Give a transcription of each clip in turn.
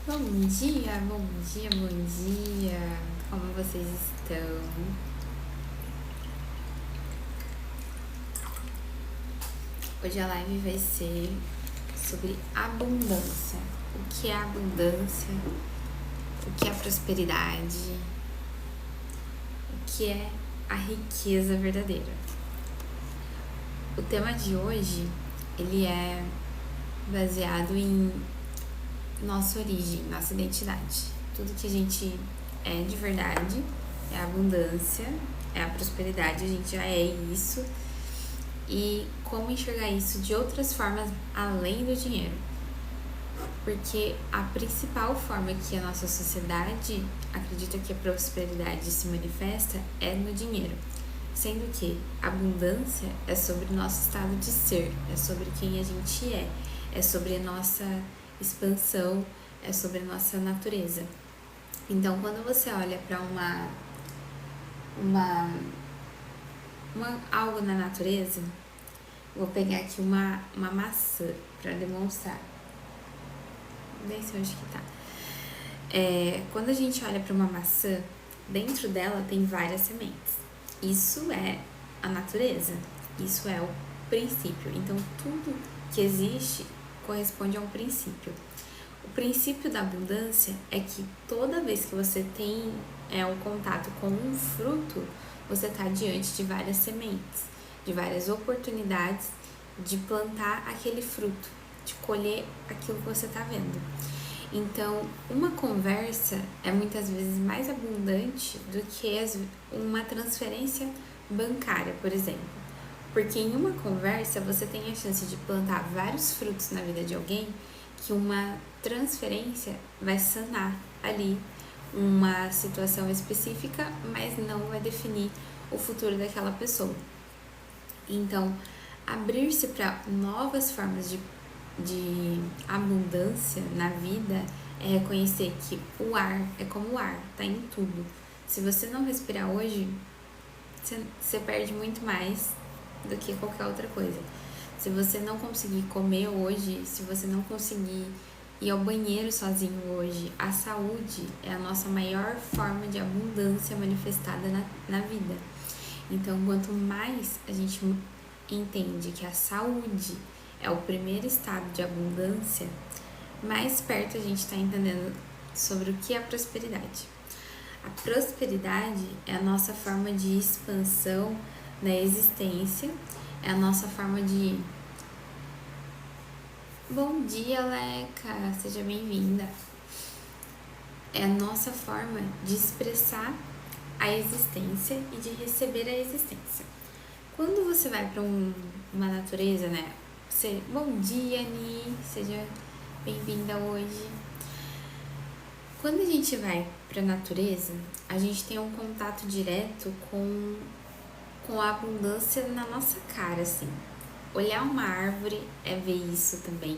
Bom dia, bom dia, bom dia! Como vocês estão? Hoje a live vai ser sobre abundância. O que é abundância? O que é prosperidade? O que é a riqueza verdadeira? O tema de hoje, ele é baseado em nossa origem, nossa identidade. Tudo que a gente é de verdade é a abundância, é a prosperidade, a gente já é isso. E como enxergar isso de outras formas além do dinheiro. Porque a principal forma que a nossa sociedade acredita que a prosperidade se manifesta é no dinheiro. Sendo que a abundância é sobre o nosso estado de ser, é sobre quem a gente é sobre a nossa expansão, é sobre a nossa natureza. Então, quando você olha para algo na natureza, vou pegar aqui uma maçã para demonstrar. Nem sei onde que tá. Quando a gente olha para uma maçã, dentro dela tem várias sementes. Isso é a natureza, isso é o princípio. Então, tudo que existe corresponde a um princípio. O princípio da abundância é que toda vez que você tem um contato com um fruto, você está diante de várias sementes, de várias oportunidades de plantar aquele fruto, de colher aquilo que você está vendo. Então, uma conversa é muitas vezes mais abundante do que uma transferência bancária, por exemplo. Porque em uma conversa você tem a chance de plantar vários frutos na vida de alguém que uma transferência vai sanar ali uma situação específica, mas não vai definir o futuro daquela pessoa. Então, abrir-se para novas formas de abundância na vida é reconhecer que o ar é como o ar, tá em tudo. Se você não respirar hoje, você perde muito mais do que qualquer outra coisa. Se você não conseguir comer hoje, se você não conseguir ir ao banheiro sozinho hoje, a saúde é a nossa maior forma de abundância manifestada na vida. Então, quanto mais a gente entende que a saúde é o primeiro estado de abundância, mais perto a gente está entendendo sobre o que é a prosperidade. A prosperidade é a nossa forma de expansão na existência, é a nossa forma de... Bom dia, Leca! Seja bem-vinda! É a nossa forma de expressar a existência e de receber a existência. Quando você vai para uma natureza, né? Bom dia, Ani! Seja bem-vinda hoje! Quando a gente vai para a natureza, a gente tem um contato direto com a abundância na nossa cara, assim. Olhar uma árvore é ver isso também.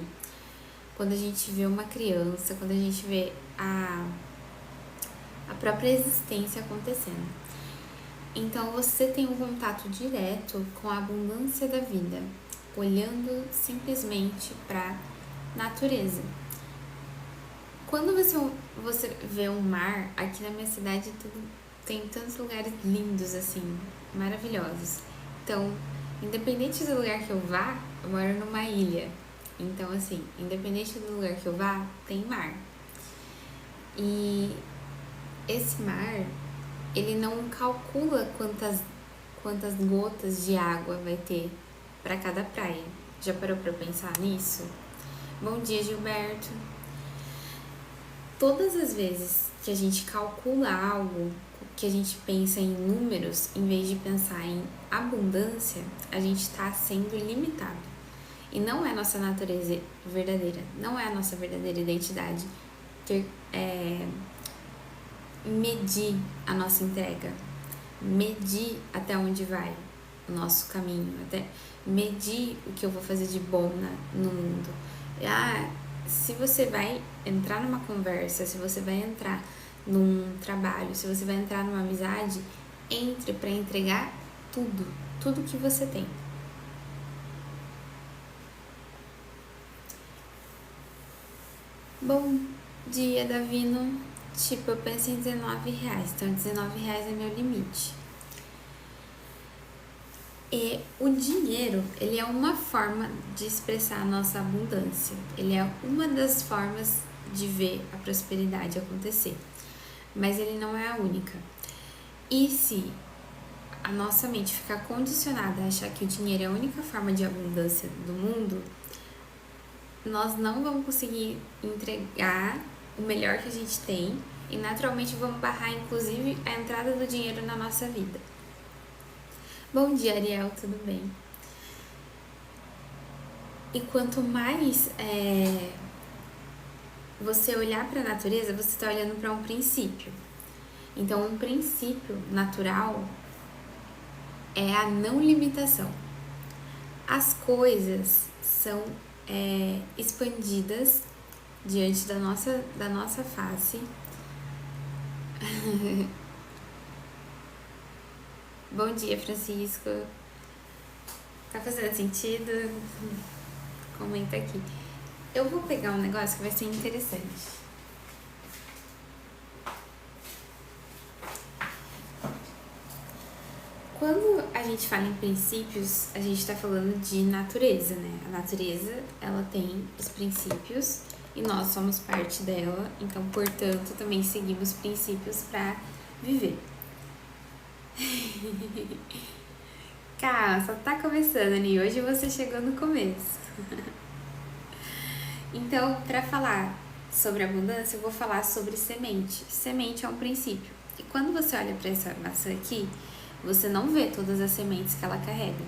Quando a gente vê uma criança, quando a gente vê a própria existência acontecendo. Então, você tem um contato direto com a abundância da vida, olhando simplesmente para a natureza. Quando você vê um mar, aqui na minha cidade tem tantos lugares lindos, assim, maravilhosos. Então, independente do lugar que eu vá, eu moro numa ilha. Então, assim, independente do lugar que eu vá, tem mar. E esse mar, ele não calcula quantas gotas de água vai ter para cada praia. Já parou para pensar nisso? Bom dia, Gilberto. Todas as vezes que a gente calcula algo, que a gente pensa em números, em vez de pensar em abundância, a gente está sendo limitado. E não é a nossa natureza verdadeira, não é a nossa verdadeira identidade medir a nossa entrega, medir até onde vai o nosso caminho, até medir o que eu vou fazer de bom no mundo. Se você vai entrar numa conversa, se você vai entrar num trabalho, se você vai entrar numa amizade, entre para entregar tudo que você tem. Bom dia da Vino, tipo, eu penso em R$19, então R$19 é meu limite. E o dinheiro, ele é uma forma de expressar a nossa abundância. Ele é uma das formas de ver a prosperidade acontecer. Mas ele não é a única. E se a nossa mente ficar condicionada a achar que o dinheiro é a única forma de abundância do mundo, nós não vamos conseguir entregar o melhor que a gente tem e naturalmente vamos barrar, inclusive, a entrada do dinheiro na nossa vida. Bom dia, Ariel, tudo bem? E quanto mais você olhar para a natureza, você está olhando para um princípio. Então, um princípio natural é a não limitação. As coisas são expandidas diante da nossa face. Bom dia, Francisco. Tá fazendo sentido? Comenta aqui. Eu vou pegar um negócio que vai ser interessante. Quando a gente fala em princípios, a gente tá falando de natureza, né? A natureza, ela tem os princípios e nós somos parte dela, então, portanto, também seguimos princípios para viver. Cara, só tá começando, e hoje você chegou no começo. Então, para falar sobre abundância, eu vou falar sobre semente. Semente é um princípio. E quando você olha para essa maçã aqui, você não vê todas as sementes que ela carrega.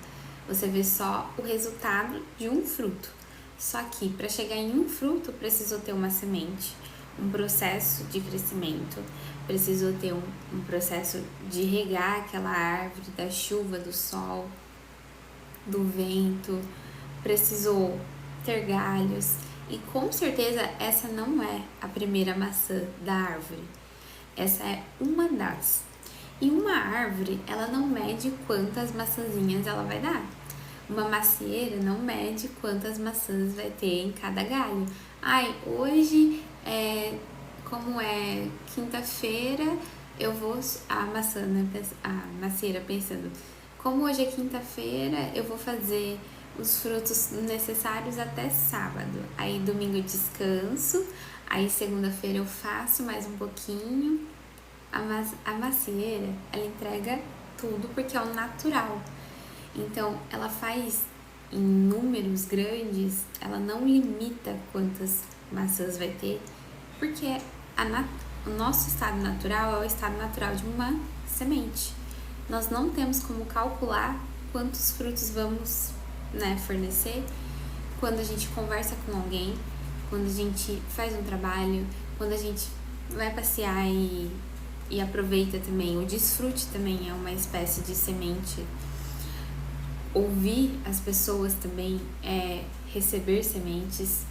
Você vê só o resultado de um fruto. Só que para chegar em um fruto, precisou ter uma semente, um processo de crescimento, precisou ter um processo de regar aquela árvore, da chuva, do sol, do vento, precisou ter galhos. E com certeza essa não é a primeira maçã da árvore. Essa é uma das. E uma árvore, ela não mede quantas maçãzinhas ela vai dar. Uma macieira não mede quantas maçãs vai ter em cada galho. Ai, hoje, como é quinta-feira, eu vou... A maçã, né? A macieira pensando, como hoje é quinta-feira, eu vou fazer os frutos necessários até sábado. Aí domingo eu descanso, aí segunda-feira eu faço mais um pouquinho. A macieira, ela entrega tudo porque é o natural. Então, ela faz em números grandes, ela não limita quantas maçãs vai ter, porque o nosso estado natural é o estado natural de uma semente. Nós não temos como calcular quantos frutos vamos, fornecer quando a gente conversa com alguém, quando a gente faz um trabalho, quando a gente vai passear e aproveita também. O desfrute também é uma espécie de semente. Ouvir as pessoas também é receber sementes.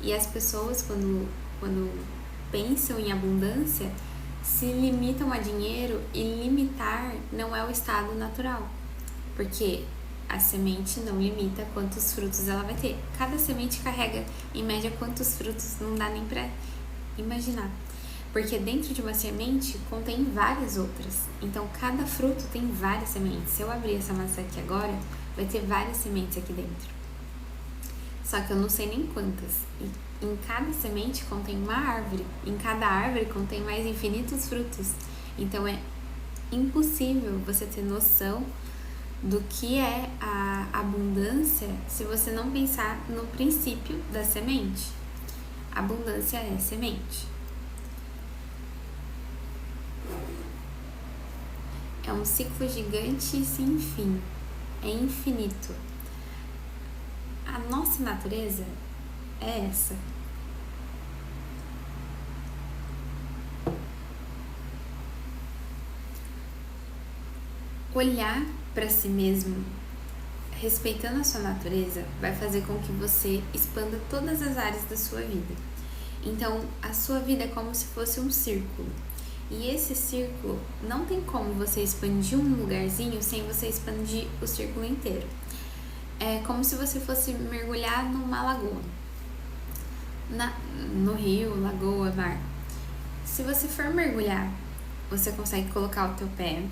E as pessoas, quando pensam em abundância, se limitam a dinheiro, e limitar não é o estado natural, porque a semente não limita quantos frutos ela vai ter. Cada semente carrega, em média, quantos frutos, não dá nem pra imaginar. Porque dentro de uma semente contém várias outras. Então, cada fruto tem várias sementes. Se eu abrir essa maçã aqui agora, vai ter várias sementes aqui dentro. Só que eu não sei nem quantas. E em cada semente contém uma árvore. Em cada árvore contém mais infinitos frutos. Então, é impossível você ter noção do que é a abundância se você não pensar no princípio da semente. Abundância é semente. É um ciclo gigante e sem fim. É infinito. A nossa natureza é essa. Olhar para si mesmo, respeitando a sua natureza, vai fazer com que você expanda todas as áreas da sua vida. Então, a sua vida é como se fosse um círculo. E esse círculo, não tem como você expandir um lugarzinho sem você expandir o círculo inteiro. É como se você fosse mergulhar numa lagoa. no rio, lagoa, mar. Se você for mergulhar, você consegue colocar o teu pé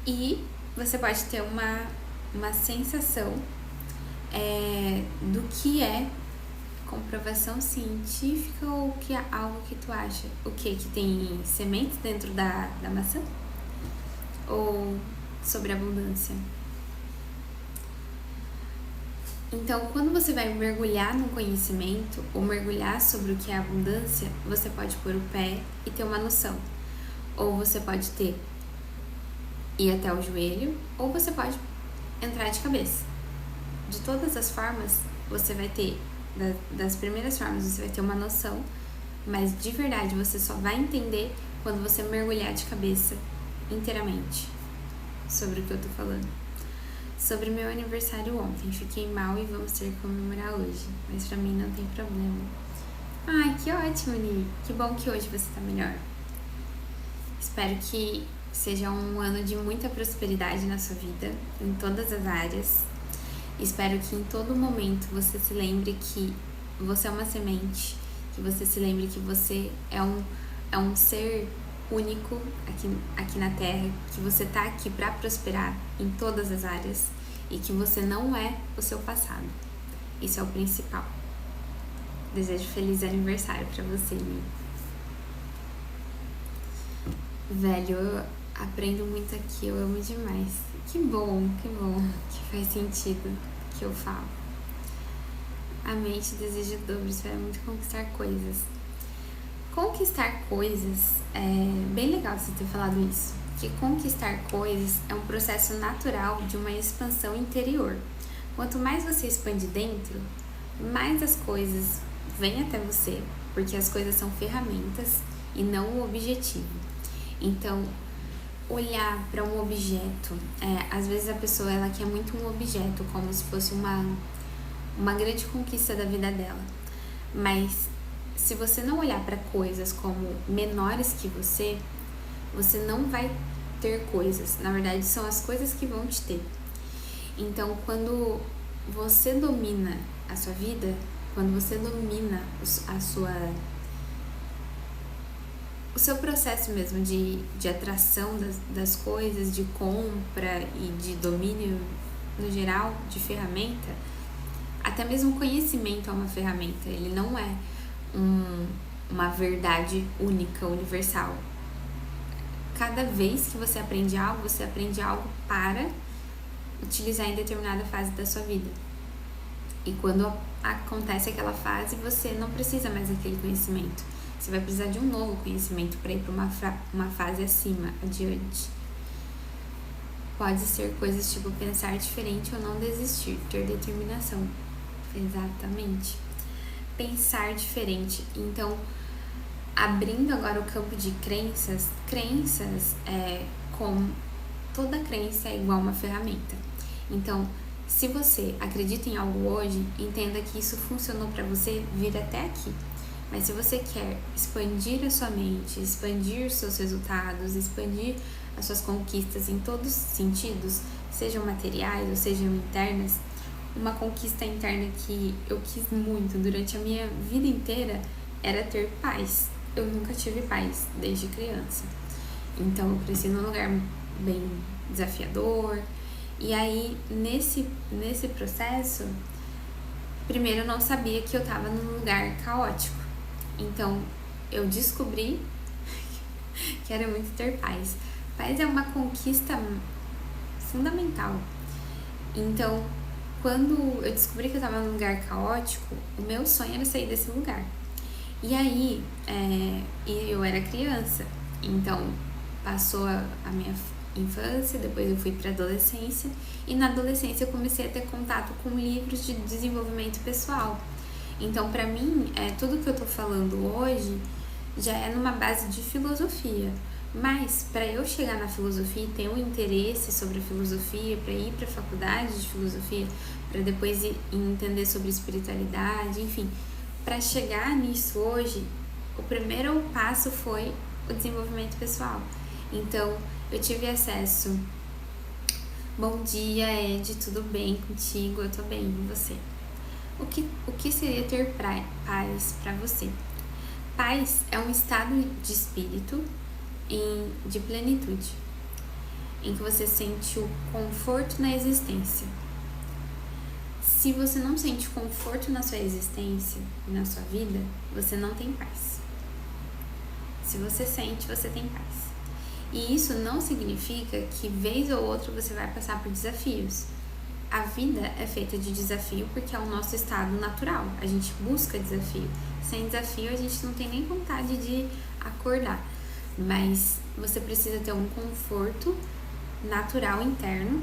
e você pode ter uma sensação do que é comprovação científica ou que é algo que tu acha. O que? Que tem sementes dentro da maçã? Ou sobre abundância? Então, quando você vai mergulhar no conhecimento ou mergulhar sobre o que é abundância, você pode pôr o pé e ter uma noção. Ou você pode ir até o joelho, ou você pode entrar de cabeça. De todas as formas, você vai ter, das primeiras formas, você vai ter uma noção, mas de verdade você só vai entender quando você mergulhar de cabeça inteiramente sobre o que eu tô falando. Sobre meu aniversário ontem, fiquei mal e vamos ter que comemorar hoje, mas pra mim não tem problema. Ai, que ótimo, Ni! Que bom que hoje você tá melhor. Espero que seja um ano de muita prosperidade na sua vida, em todas as áreas. Espero que em todo momento você se lembre que você é uma semente, que você se lembre que você é um ser único aqui na Terra, que você tá aqui para prosperar em todas as áreas e que você não é o seu passado. Isso é o principal. Desejo feliz aniversário para você, Mi. Velho, eu aprendo muito aqui, eu amo demais. Que bom que faz sentido o que eu falo. Amei, te desejo dobro, espero muito conquistar coisas. Conquistar coisas, é bem legal você ter falado isso, que conquistar coisas é um processo natural de uma expansão interior. Quanto mais você expande dentro, mais as coisas vêm até você, porque as coisas são ferramentas e não o objetivo. Então, olhar para um objeto, às vezes a pessoa ela quer muito um objeto, como se fosse uma grande conquista da vida dela, mas se você não olhar para coisas como menores que você não vai ter coisas. Na verdade, são as coisas que vão te ter. Então, quando você domina a sua vida, quando você domina o seu processo mesmo de atração das coisas, de compra e de domínio no geral, de ferramenta, até mesmo o conhecimento é uma ferramenta, ele não é uma verdade única, universal. Cada vez que você aprende algo para utilizar em determinada fase da sua vida. E quando acontece aquela fase, você não precisa mais daquele conhecimento. Você vai precisar de um novo conhecimento para ir para uma fase acima, adiante. Pode ser coisas tipo pensar diferente ou não desistir, ter determinação. Exatamente. Pensar diferente. Então, abrindo agora o campo de crenças, como toda crença é igual uma ferramenta. Então, se você acredita em algo hoje, entenda que isso funcionou para você vir até aqui. Mas se você quer expandir a sua mente, expandir os seus resultados, expandir as suas conquistas em todos os sentidos, sejam materiais ou sejam internas, uma conquista interna que eu quis muito durante a minha vida inteira era ter paz. Eu nunca tive paz desde criança. Então eu cresci num lugar bem desafiador. E aí, nesse processo, primeiro eu não sabia que eu estava num lugar caótico. Então eu descobri que era muito ter paz. Paz é uma conquista fundamental. Então, quando eu descobri que eu estava num lugar caótico, o meu sonho era sair desse lugar. E aí, eu era criança, então passou a minha infância, depois eu fui para adolescência, e na adolescência eu comecei a ter contato com livros de desenvolvimento pessoal. Então, para mim, tudo que eu tô falando hoje já é numa base de filosofia. Mas, para eu chegar na filosofia e ter um interesse sobre a filosofia, para ir para a faculdade de filosofia, para depois entender sobre espiritualidade, enfim, para chegar nisso hoje, o primeiro passo foi o desenvolvimento pessoal. Então, eu tive acesso. Bom dia, Ed, tudo bem contigo? Eu tô bem, com você? O que seria ter paz para você? Paz é um estado de espírito de plenitude, em que você sente o conforto na existência. Se você não sente conforto na sua existência e na sua vida, você não tem paz. Se você sente, você tem paz. E isso não significa que vez ou outra você vai passar por desafios. A vida é feita de desafio porque é o nosso estado natural. A gente busca desafio. Sem desafio, a gente não tem nem vontade de acordar. Mas você precisa ter um conforto natural interno,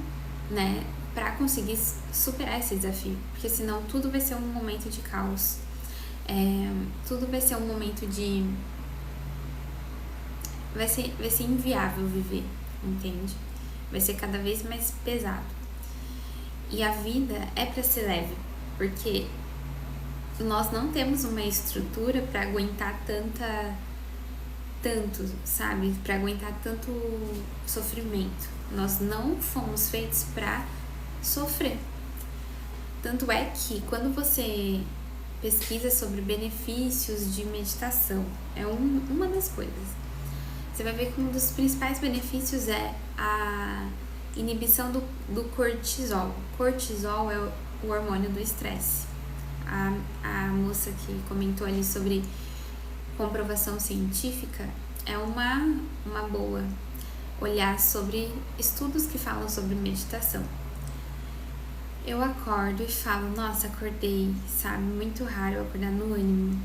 né? Pra conseguir superar esse desafio. Porque senão tudo vai ser um momento de caos. Tudo vai ser um momento de... Vai ser inviável viver, entende? Vai ser cada vez mais pesado. E a vida é para ser leve, porque nós não temos uma estrutura para aguentar tanto, sabe? Para aguentar tanto sofrimento. Nós não fomos feitos para sofrer. Tanto é que quando você pesquisa sobre benefícios de meditação, é uma das coisas. Você vai ver que um dos principais benefícios é a inibição do cortisol. Cortisol é o hormônio do estresse. A moça que comentou ali sobre comprovação científica é uma boa olhar sobre estudos que falam sobre meditação. Eu acordo e falo, nossa, acordei, sabe? Muito raro eu acordar no ânimo.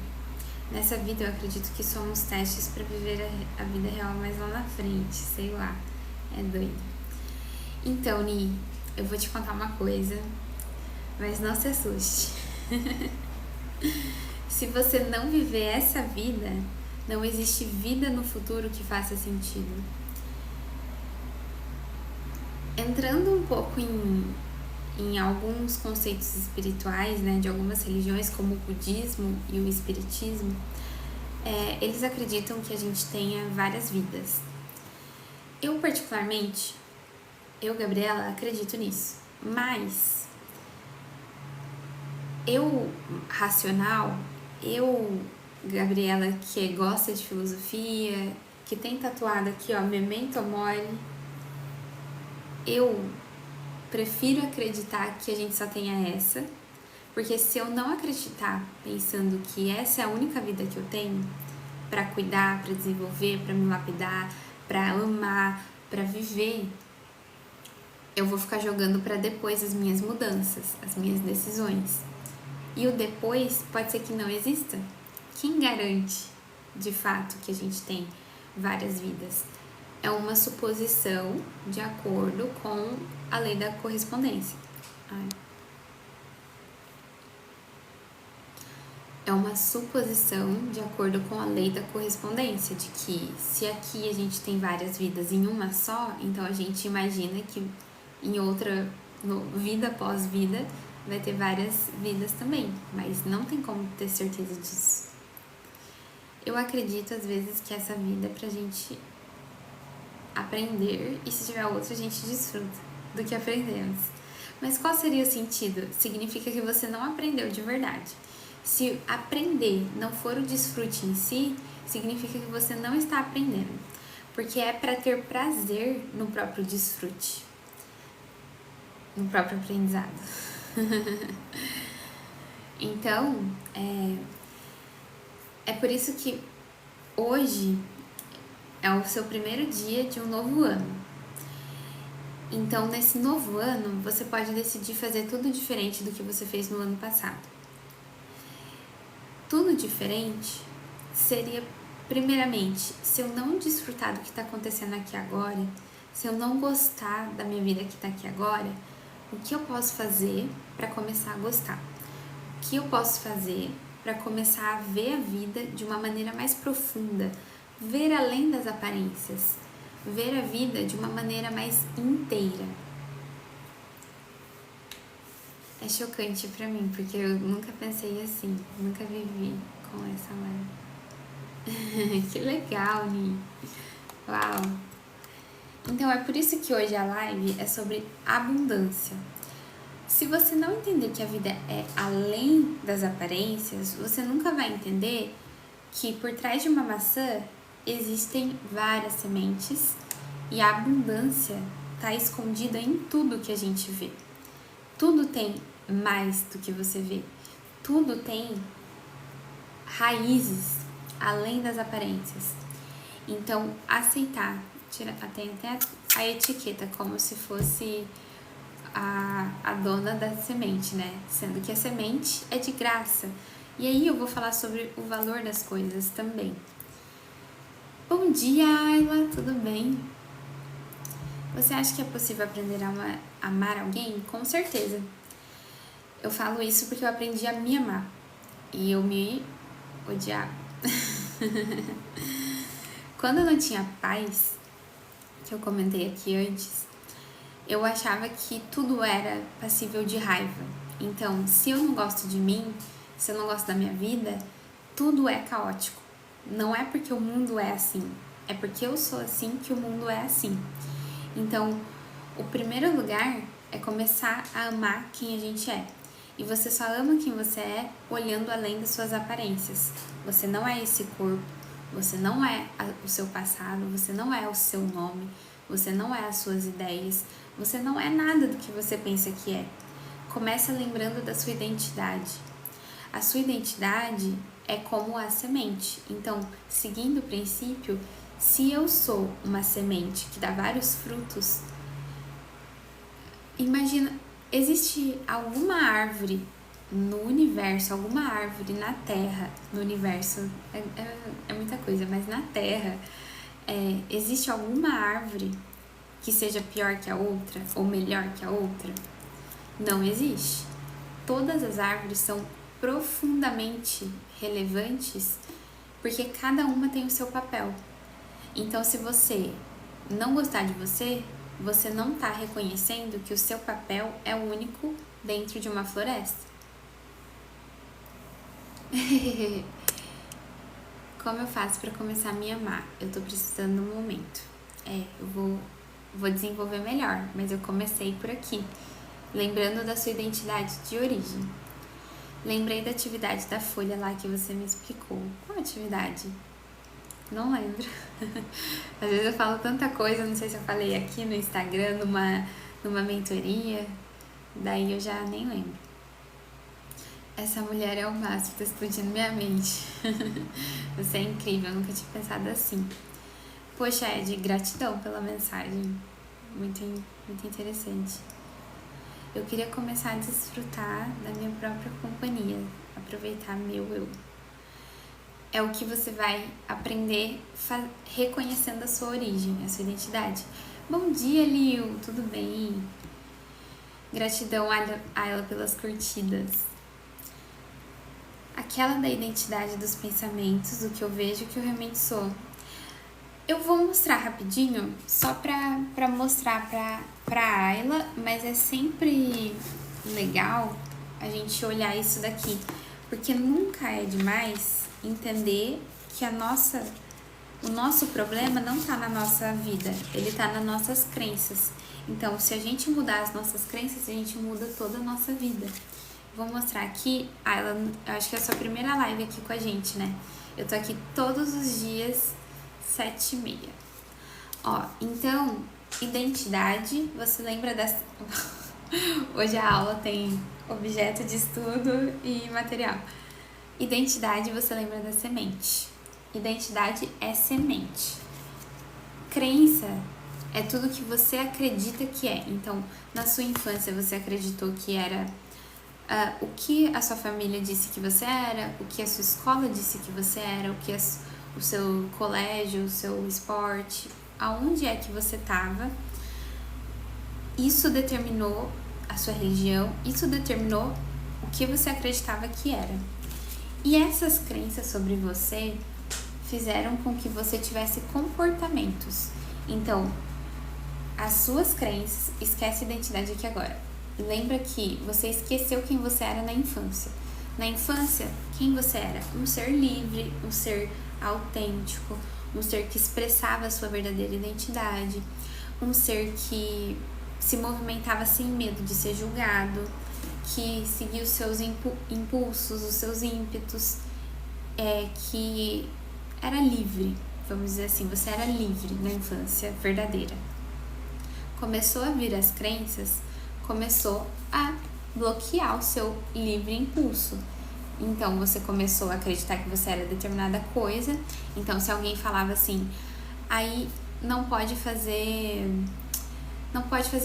Nessa vida eu acredito que somos testes para viver a vida real mais lá na frente, sei lá, é doido. Então, Ni, eu vou te contar uma coisa, mas não se assuste. Se você não viver essa vida, não existe vida no futuro que faça sentido. Entrando um pouco em alguns conceitos espirituais, né, de algumas religiões, como o budismo e o espiritismo, eles acreditam que a gente tenha várias vidas. Eu, particularmente, Gabriela, acredito nisso, mas racional, Gabriela, que gosta de filosofia, que tem tatuado aqui, ó, Memento Mori, eu prefiro acreditar que a gente só tenha essa, porque se eu não acreditar pensando que essa é a única vida que eu tenho para cuidar, para desenvolver, para me lapidar, para amar, para viver, eu vou ficar jogando para depois as minhas mudanças, as minhas decisões. E o depois pode ser que não exista. Quem garante de fato que a gente tem várias vidas? É uma suposição de acordo com a lei da correspondência. É uma suposição de acordo com a lei da correspondência, de que se aqui a gente tem várias vidas em uma só, então a gente imagina que em outra vida após vida vai ter várias vidas também, mas não tem como ter certeza disso. Eu acredito às vezes que essa vida é pra gente aprender, e se tiver outra a gente desfruta do que aprendemos. Mas qual seria o sentido? Significa que você não aprendeu de verdade. Se aprender não for o desfrute em si, significa que você não está aprendendo, porque é para ter prazer no próprio desfrute, no próprio aprendizado. Então, é por isso que hoje é o seu primeiro dia de um novo ano. Então, nesse novo ano, você pode decidir fazer tudo diferente do que você fez no ano passado. Tudo diferente seria, primeiramente, se eu não desfrutar do que está acontecendo aqui agora, se eu não gostar da minha vida que está aqui agora, o que eu posso fazer para começar a gostar? O que eu posso fazer para começar a ver a vida de uma maneira mais profunda, ver além das aparências, ver a vida de uma maneira mais inteira? É chocante pra mim, porque eu nunca pensei assim, nunca vivi com essa live. Que legal, Ni! Uau! Então é por isso que hoje a live é sobre abundância. Se você não entender que a vida é além das aparências, você nunca vai entender que por trás de uma maçã existem várias sementes e a abundância está escondida em tudo que a gente vê. Tudo tem mais do que você vê. Tudo tem raízes além das aparências. Então, aceitar, tem até a etiqueta como se fosse a dona da semente, né? Sendo que a semente é de graça. E aí eu vou falar sobre o valor das coisas também. Bom dia, Ayla, tudo bem? Você acha que é possível aprender a amar alguém? Com certeza. Eu falo isso porque eu aprendi a me amar e eu me odiava. Quando eu não tinha paz, que eu comentei aqui antes, eu achava que tudo era passível de raiva. Então, se eu não gosto de mim, se eu não gosto da minha vida, tudo é caótico. Não é porque o mundo é assim, é porque eu sou assim que o mundo é assim. Então, o primeiro lugar é começar a amar quem a gente é. E você só ama quem você é olhando além das suas aparências. Você não é esse corpo, você não é o seu passado, você não é o seu nome, você não é as suas ideias, você não é nada do que você pensa que é. Começa lembrando da sua identidade. A sua identidade é como a semente. Então, seguindo o princípio, se eu sou uma semente que dá vários frutos, imagina, existe alguma árvore no universo, alguma árvore na Terra, no universo, é muita coisa, mas na Terra, existe alguma árvore que seja pior que a outra ou melhor que a outra? Não existe. Todas as árvores são profundamente relevantes porque cada uma tem o seu papel. Então, se você não gostar de você, você não está reconhecendo que o seu papel é único dentro de uma floresta. Como eu faço para começar a me amar? Eu tô precisando no momento. Eu vou desenvolver melhor, mas eu comecei por aqui, lembrando da sua identidade de origem. Lembrei da atividade da folha lá que você me explicou. Qual atividade? Não lembro. Às vezes eu falo tanta coisa, não sei se eu falei aqui no Instagram, numa mentoria, daí eu já nem lembro. Essa mulher é o máximo, tá explodindo minha mente. Você é incrível, eu nunca tinha pensado assim. Poxa, Ed, gratidão pela mensagem. Muito, muito interessante. Eu queria começar a desfrutar da minha própria companhia, aproveitar meu eu. É o que você vai aprender reconhecendo a sua origem, a sua identidade. Bom dia, Lil, tudo bem? Gratidão, Ayla, pelas curtidas. Aquela da identidade dos pensamentos, do que eu vejo, que eu realmente sou. Eu vou mostrar rapidinho, só pra mostrar pra Ayla, mas é sempre legal a gente olhar isso daqui, porque nunca é demais entender que o nosso problema não tá na nossa vida, ele tá nas nossas crenças. Então, se a gente mudar as nossas crenças, a gente muda toda a nossa vida. Vou mostrar aqui, eu acho que é a sua primeira live aqui com a gente, né? Eu tô aqui todos os dias, 7h30. Então, identidade, você lembra das... Hoje a aula tem objeto de estudo e material. Identidade, você lembra da semente. Identidade é semente. Crença é tudo que você acredita que é. Então, na sua infância, você acreditou que era o que a sua família disse que você era, o que a sua escola disse que você era, o que o seu colégio, o seu esporte, aonde é que você estava. Isso determinou a sua religião, isso determinou o que você acreditava que era. E essas crenças sobre você fizeram com que você tivesse comportamentos. Então, as suas crenças, esquece a identidade aqui agora. Lembra que você esqueceu quem você era na infância. Na infância, quem você era? Um ser livre, um ser autêntico, um ser que expressava a sua verdadeira identidade, um ser que se movimentava sem medo de ser julgado. que seguia os seus impulsos, os seus ímpetos, que era livre, vamos dizer assim, você era livre na infância verdadeira. Começou a vir as crenças, começou a bloquear o seu livre impulso. Então, você começou a acreditar que você era determinada coisa. Então, se alguém falava assim, aí não pode fazer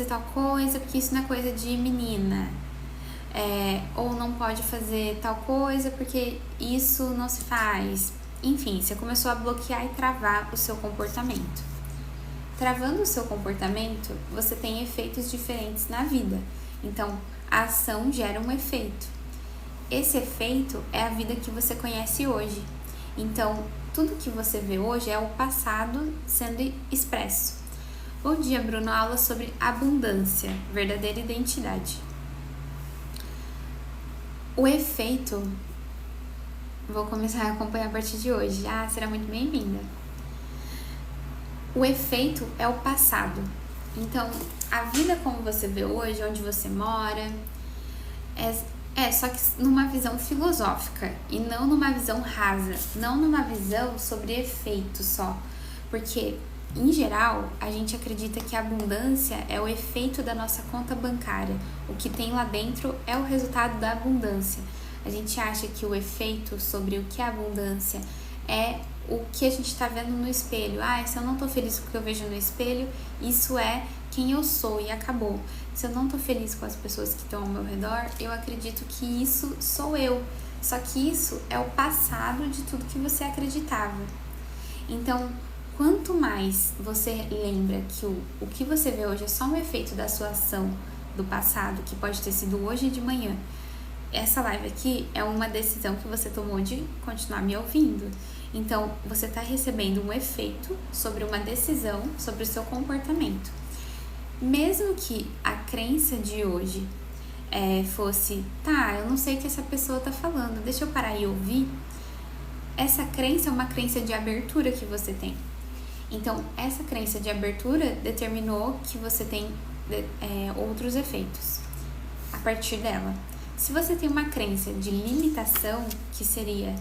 tal coisa porque isso não é coisa de menina. Ou não pode fazer tal coisa porque isso não se faz. Enfim, você começou a bloquear e travar o seu comportamento. Travando o seu comportamento, você tem efeitos diferentes na vida. Então, a ação gera um efeito. Esse efeito é a vida que você conhece hoje. Então, tudo que você vê hoje é o passado sendo expresso. Bom dia, Bruno. Aula sobre abundância, verdadeira identidade. O efeito, vou começar a acompanhar a partir de hoje. Será muito bem-vinda. O efeito é o passado. Então, a vida como você vê hoje, onde você mora, só que numa visão filosófica e não numa visão rasa, não numa visão sobre efeito só. Porque, em geral, a gente acredita que a abundância é o efeito da nossa conta bancária. O que tem lá dentro é o resultado da abundância. A gente acha que o efeito sobre o que é abundância é o que a gente está vendo no espelho. Se eu não estou feliz com o que eu vejo no espelho, isso é quem eu sou e acabou. Se eu não estou feliz com as pessoas que estão ao meu redor, eu acredito que isso sou eu. Só que isso é o passado de tudo que você acreditava. Então, quanto mais você lembra que o que você vê hoje é só um efeito da sua ação do passado, que pode ter sido hoje de manhã, essa live aqui é uma decisão que você tomou de continuar me ouvindo. Então, você está recebendo um efeito sobre uma decisão, sobre o seu comportamento. Mesmo que a crença de hoje fosse, eu não sei o que essa pessoa está falando, deixa eu parar e ouvir. Essa crença é uma crença de abertura que você tem. Então, essa crença de abertura determinou que você tem outros efeitos a partir dela. Se você tem uma crença de limitação, que seria,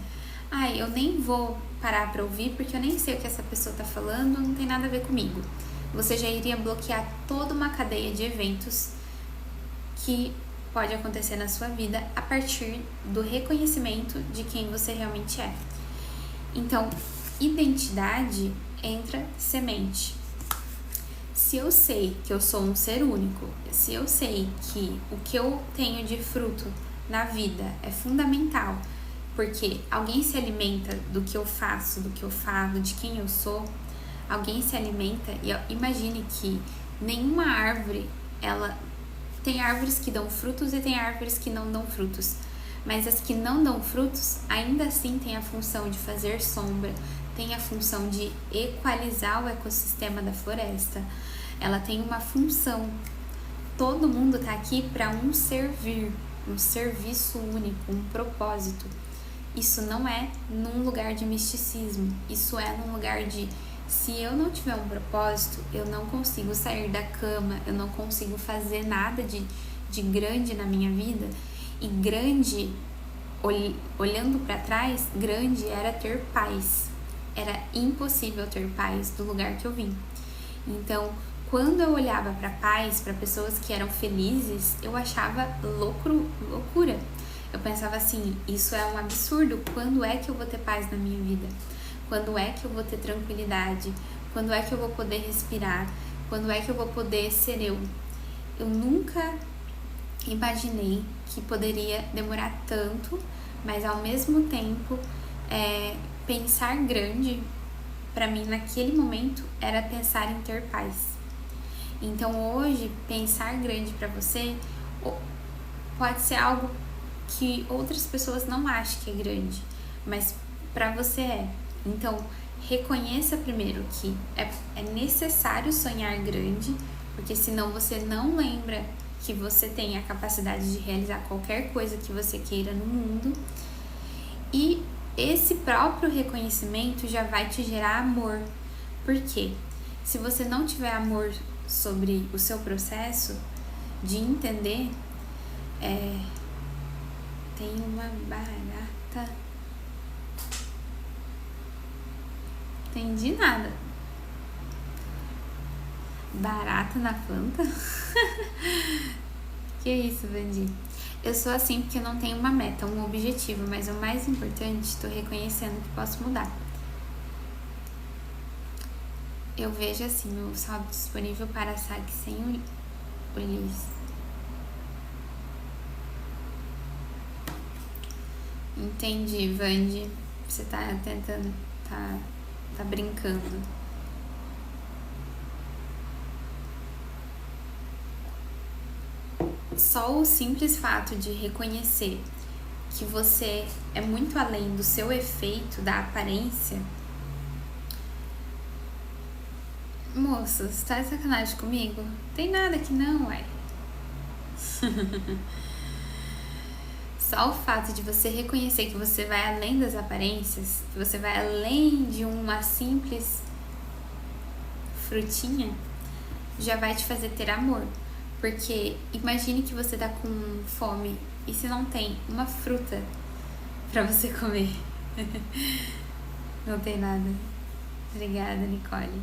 eu nem vou parar para ouvir porque eu nem sei o que essa pessoa está falando, não tem nada a ver comigo. Você já iria bloquear toda uma cadeia de eventos que pode acontecer na sua vida a partir do reconhecimento de quem você realmente é. Então, identidade entra semente. Se eu sei que eu sou um ser único, se eu sei que o que eu tenho de fruto na vida é fundamental, porque alguém se alimenta do que eu faço, do que eu falo, de quem eu sou, alguém se alimenta, e imagine que nenhuma árvore, tem árvores que dão frutos e tem árvores que não dão frutos, mas as que não dão frutos, ainda assim têm a função de fazer sombra, tem a função de equalizar o ecossistema da floresta, ela tem uma função. Todo mundo está aqui para um servir, um serviço único, um propósito. Isso não é num lugar de misticismo, isso é num lugar de, se eu não tiver um propósito, eu não consigo sair da cama, eu não consigo fazer nada de grande na minha vida. E grande, olhando para trás, grande era ter paz. Era impossível ter paz do lugar que eu vim. Então, quando eu olhava para paz, para pessoas que eram felizes, eu achava loucura. Eu pensava assim, isso é um absurdo, quando é que eu vou ter paz na minha vida? Quando é que eu vou ter tranquilidade? Quando é que eu vou poder respirar? Quando é que eu vou poder ser eu? Eu nunca imaginei que poderia demorar tanto, mas ao mesmo tempo, pensar grande, para mim naquele momento, era pensar em ter paz. Então hoje, pensar grande para você pode ser algo que outras pessoas não acham que é grande, mas para você é. Então, reconheça primeiro que é necessário sonhar grande, porque senão você não lembra que você tem a capacidade de realizar qualquer coisa que você queira no mundo. E esse próprio reconhecimento já vai te gerar amor. Por quê? Se você não tiver amor sobre o seu processo de entender, Tem uma barata. Entendi nada. Barata na planta? Que isso, Vandi? Eu sou assim porque eu não tenho uma meta, um objetivo, mas o mais importante, estou reconhecendo que posso mudar. Eu vejo assim, o saldo disponível para saque sem o LIS. Entendi, Vandi. Você tá tentando, tá brincando. Só o simples fato de reconhecer que você é muito além do seu efeito, da aparência. Moça, você tá de sacanagem comigo? Tem nada aqui não, uai. Só o fato de você reconhecer que você vai além das aparências, que você vai além de uma simples frutinha, já vai te fazer ter amor. Porque imagine que você tá com fome e você não tem uma fruta pra você comer. Não tem nada. Obrigada, Nicole.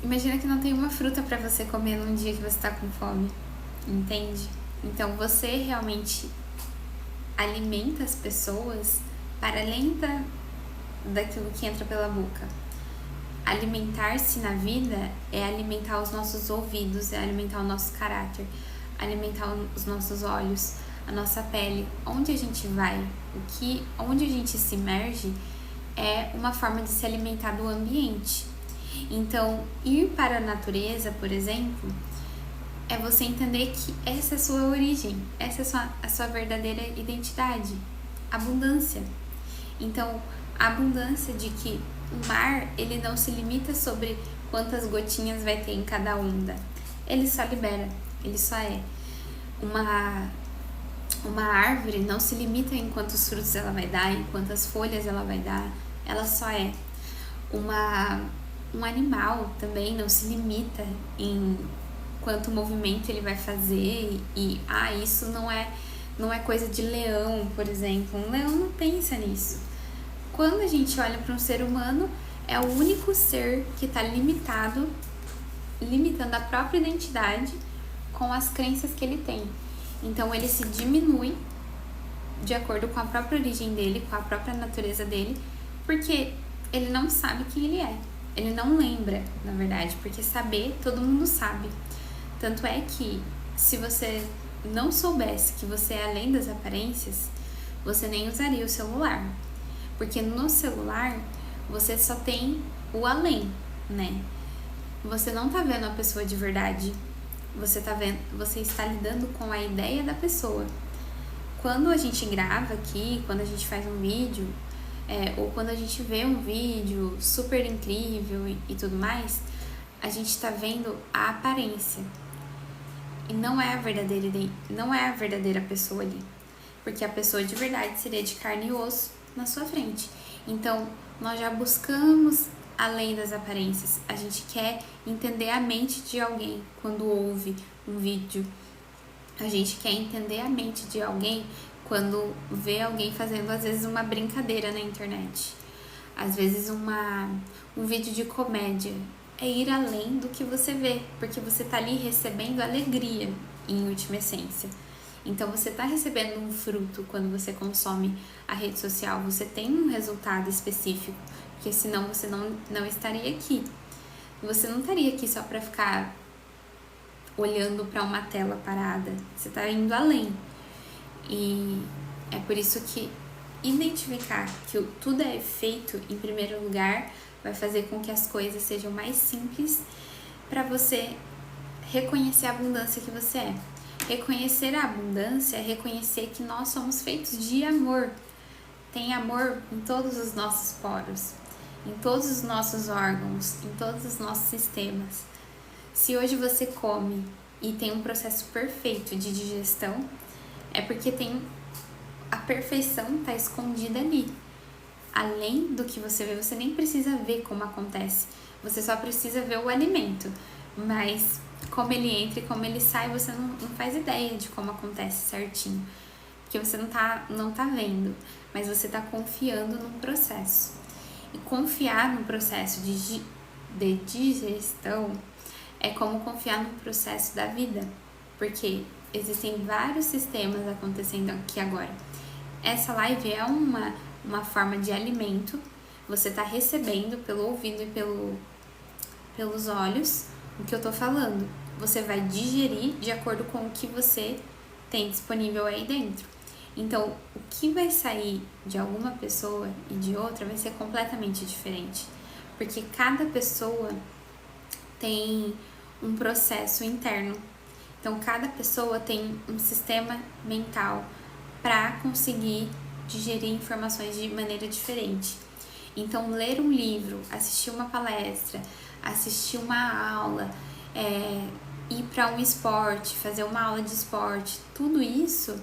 Imagina que não tem uma fruta pra você comer num dia que você tá com fome. Entende? Então você realmente alimenta as pessoas para além daquilo que entra pela boca. Alimentar-se na vida é alimentar os nossos ouvidos, é alimentar o nosso caráter, alimentar os nossos olhos, a nossa pele. Onde a gente vai, onde a gente se imerge é uma forma de se alimentar do ambiente. Então, ir para a natureza, por exemplo, é você entender que essa é a sua origem, essa é a sua verdadeira identidade, abundância. Então, a abundância de que o mar, ele não se limita sobre quantas gotinhas vai ter em cada onda. Ele só libera, ele só é. Uma árvore não se limita em quantos frutos ela vai dar, em quantas folhas ela vai dar, ela só é. Um animal também não se limita em quanto movimento ele vai fazer isso não é coisa de leão, por exemplo. Um leão não pensa nisso. Quando a gente olha para um ser humano, é o único ser que está limitando a própria identidade com as crenças que ele tem. Então ele se diminui de acordo com a própria origem dele, com a própria natureza dele, porque ele não sabe quem ele é. Ele não lembra, na verdade, porque saber, todo mundo sabe. Tanto é que, se você não soubesse que você é além das aparências, você nem usaria o celular. Porque no celular, você só tem o além, né? Você não tá vendo a pessoa de verdade. Você está lidando com a ideia da pessoa. Quando a gente grava aqui, quando a gente faz um vídeo, ou quando a gente vê um vídeo super incrível e tudo mais, a gente tá vendo a aparência. E não é a verdadeira pessoa ali. Porque a pessoa de verdade seria de carne e osso na sua frente. Então, nós já buscamos além das aparências. A gente quer entender a mente de alguém quando ouve um vídeo. A gente quer entender a mente de alguém quando vê alguém fazendo, às vezes, uma brincadeira na internet. Às vezes, um vídeo de comédia. É ir além do que você vê, porque você tá ali recebendo alegria, em última essência. Então, você está recebendo um fruto quando você consome a rede social, você tem um resultado específico, porque senão você não estaria aqui. Você não estaria aqui só para ficar olhando para uma tela parada, você está indo além. E é por isso que identificar que tudo é feito em primeiro lugar vai fazer com que as coisas sejam mais simples para você reconhecer a abundância que você é. Reconhecer a abundância é reconhecer que nós somos feitos de amor. Tem amor em todos os nossos poros, em todos os nossos órgãos, em todos os nossos sistemas. Se hoje você come e tem um processo perfeito de digestão, é porque a perfeição está escondida ali. Além do que você vê, você nem precisa ver como acontece. Você só precisa ver o alimento. Mas como ele entra e como ele sai, você não faz ideia de como acontece certinho. Porque você não tá vendo, mas você tá confiando no processo. E confiar no processo de digestão é como confiar no processo da vida. Porque existem vários sistemas acontecendo aqui agora. Essa live é uma forma de alimento. Você está recebendo pelo ouvido e pelos olhos o que eu tô falando. Você vai digerir de acordo com o que você tem disponível aí dentro. Então, o que vai sair de alguma pessoa e de outra vai ser completamente diferente. Porque cada pessoa tem um processo interno. Então, cada pessoa tem um sistema mental para conseguir digerir informações de maneira diferente. Então, ler um livro, assistir uma palestra, assistir uma aula, ir para um esporte, fazer uma aula de esporte, tudo isso,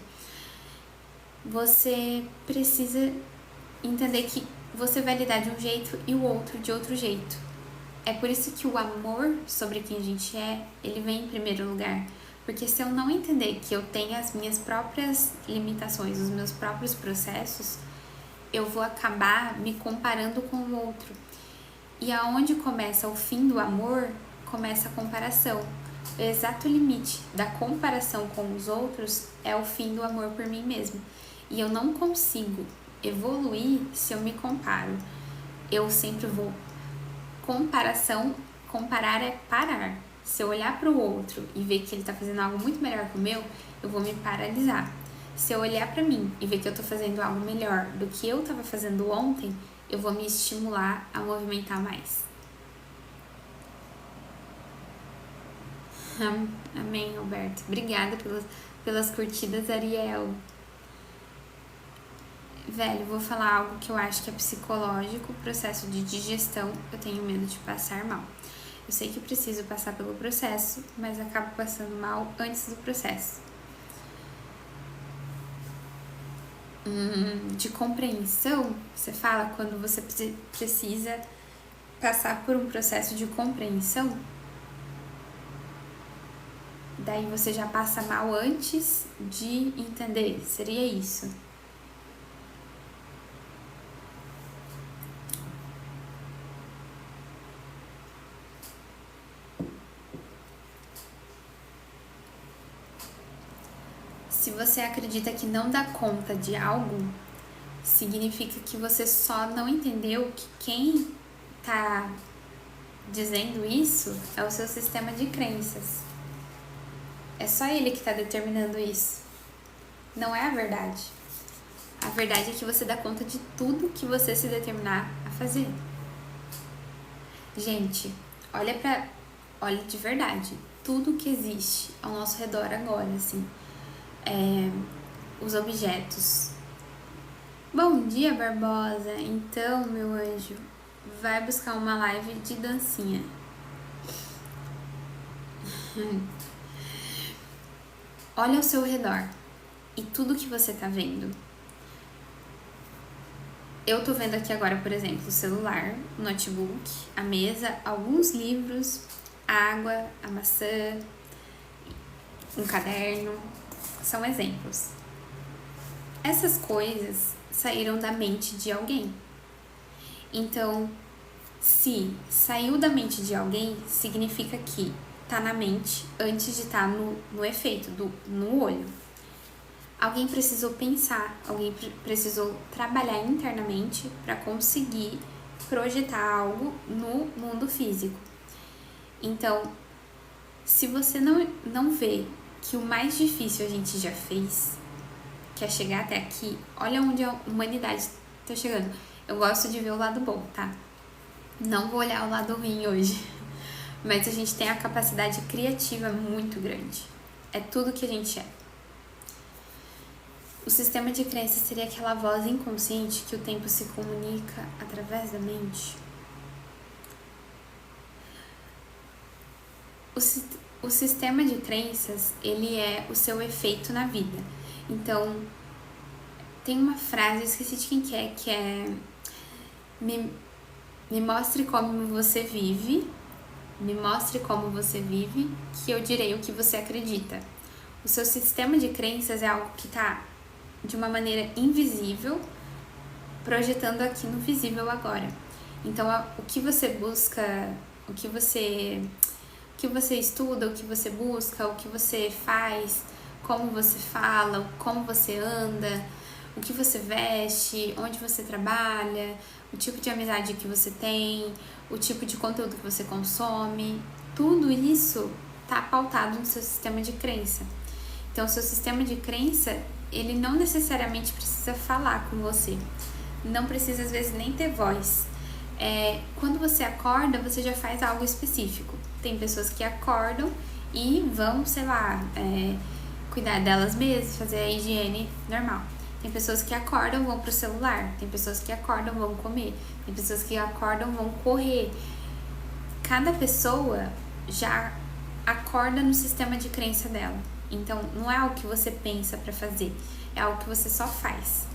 você precisa entender que você vai lidar de um jeito e o outro de outro jeito. É por isso que o amor sobre quem a gente ele vem em primeiro lugar. Porque se eu não entender que eu tenho as minhas próprias limitações, os meus próprios processos, eu vou acabar me comparando com o outro. E aonde começa o fim do amor, começa a comparação. O exato limite da comparação com os outros é o fim do amor por mim mesmo. E eu não consigo evoluir se eu me comparo. Eu sempre vou. Comparar é parar. Se eu olhar para o outro e ver que ele está fazendo algo muito melhor que o meu, eu vou me paralisar. Se eu olhar para mim e ver que eu estou fazendo algo melhor do que eu estava fazendo ontem, eu vou me estimular a movimentar mais. Amém, Roberto. Obrigada pelas curtidas, Ariel. Velho, vou falar algo que eu acho que é psicológico, processo de digestão. Eu tenho medo de passar mal. Eu sei que preciso passar pelo processo, mas acabo passando mal antes do processo. De compreensão, você fala quando você precisa passar por um processo de compreensão, daí você já passa mal antes de entender, seria isso? Se você acredita que não dá conta de algo, significa que você só não entendeu que quem tá dizendo isso é o seu sistema de crenças. É só ele que tá determinando isso. Não é a verdade. A verdade é que você dá conta de tudo que você se determinar a fazer. Gente, olha de verdade, tudo que existe ao nosso redor agora, assim, os objetos. Bom dia, Barbosa. Então, meu anjo, vai buscar uma live de dancinha. Olha ao seu redor e tudo que você tá vendo. Eu tô vendo aqui agora, por exemplo, o celular, o notebook, a mesa, alguns livros, a água, a maçã, um caderno. São exemplos. Essas coisas saíram da mente de alguém. Então, se saiu da mente de alguém, significa que tá na mente antes de estar no efeito, no olho. Alguém precisou pensar, alguém precisou trabalhar internamente para conseguir projetar algo no mundo físico. Então, se você não vê que o mais difícil a gente já fez, que é chegar até aqui, olha onde a humanidade está chegando. Eu gosto de ver o lado bom, tá? Não vou olhar o lado ruim hoje. Mas a gente tem a capacidade criativa muito grande. É tudo que a gente é. O sistema de crença seria aquela voz inconsciente que o tempo se comunica através da mente. O sistema de crenças, ele é o seu efeito na vida. Então, tem uma frase, eu esqueci de quem que é me mostre como você vive Me mostre como você vive, que eu direi o que você acredita. O seu sistema de crenças é algo que está de uma maneira invisível, projetando aqui no visível agora. Então, o que você busca, o que você estuda, o que você busca, o que você faz, como você fala, como você anda, o que você veste, onde você trabalha, o tipo de amizade que você tem, o tipo de conteúdo que você consome, tudo isso está pautado no seu sistema de crença. Então, o seu sistema de crença, ele não necessariamente precisa falar com você, não precisa às vezes nem ter voz. Quando você acorda, você já faz algo específico. Tem pessoas que acordam e vão, sei lá, cuidar delas mesmas, fazer a higiene normal. Tem pessoas que acordam, vão pro celular. Tem pessoas que acordam, vão comer. Tem pessoas que acordam, vão correr. Cada pessoa já acorda no sistema de crença dela. Então, não é algo que você pensa para fazer, é algo que você só faz.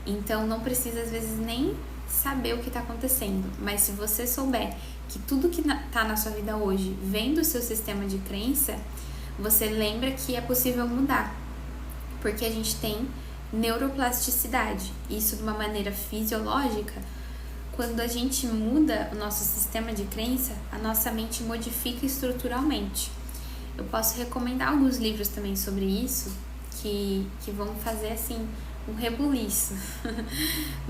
Então, não precisa, às vezes, nem saber o que está acontecendo. Mas se você souber que tudo que está na sua vida hoje vem do seu sistema de crença, você lembra que é possível mudar. Porque a gente tem neuroplasticidade. Isso de uma maneira fisiológica. Quando a gente muda o nosso sistema de crença, a nossa mente modifica estruturalmente. Eu posso recomendar alguns livros também sobre isso, que vão fazer assim um rebuliço.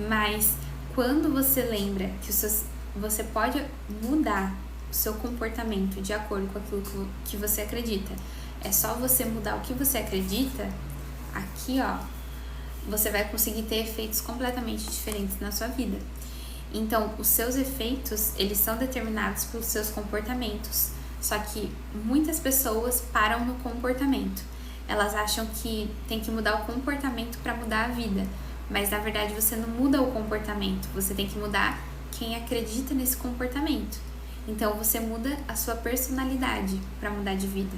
Mas quando você lembra que você pode mudar o seu comportamento de acordo com aquilo que você acredita, é só você mudar o que você acredita, aqui ó, você vai conseguir ter efeitos completamente diferentes na sua vida. Então, os seus efeitos, eles são determinados pelos seus comportamentos. Só que muitas pessoas param no comportamento. Elas acham que tem que mudar o comportamento para mudar a vida. Mas, na verdade, você não muda o comportamento. Você tem que mudar quem acredita nesse comportamento. Então, você muda a sua personalidade para mudar de vida.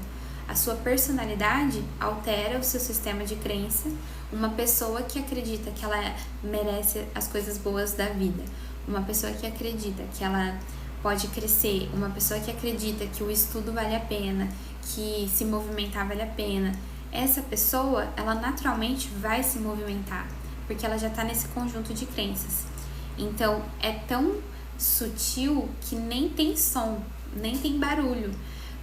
A sua personalidade altera o seu sistema de crença. Uma pessoa que acredita que ela merece as coisas boas da vida. Uma pessoa que acredita que ela pode crescer, uma pessoa que acredita que o estudo vale a pena, que se movimentar vale a pena, essa pessoa, ela naturalmente vai se movimentar, porque ela já está nesse conjunto de crenças. Então, é tão sutil que nem tem som, nem tem barulho.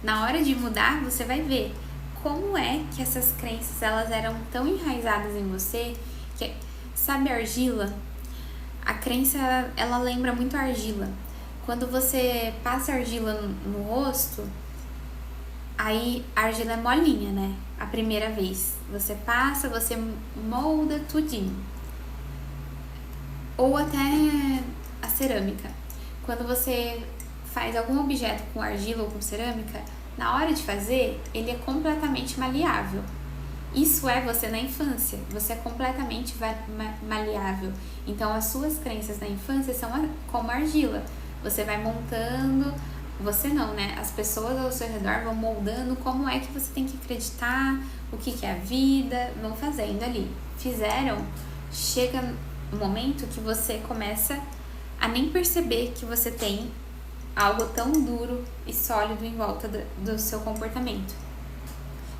Na hora de mudar, você vai ver como é que essas crenças, elas eram tão enraizadas em você, que, sabe a argila? A crença, ela lembra muito a argila. Quando você passa argila no rosto, aí a argila é molinha, né? A primeira vez. Você passa, você molda tudinho. Ou até a cerâmica. Quando você faz algum objeto com argila ou com cerâmica, na hora de fazer, ele é completamente maleável. Isso é você na infância. Você é completamente maleável. Então, as suas crenças na infância são como argila. Você vai montando, você não, né? As pessoas ao seu redor vão moldando como é que você tem que acreditar, o que é a vida, vão fazendo ali. Fizeram, chega um momento que você começa a nem perceber que você tem algo tão duro e sólido em volta do seu comportamento.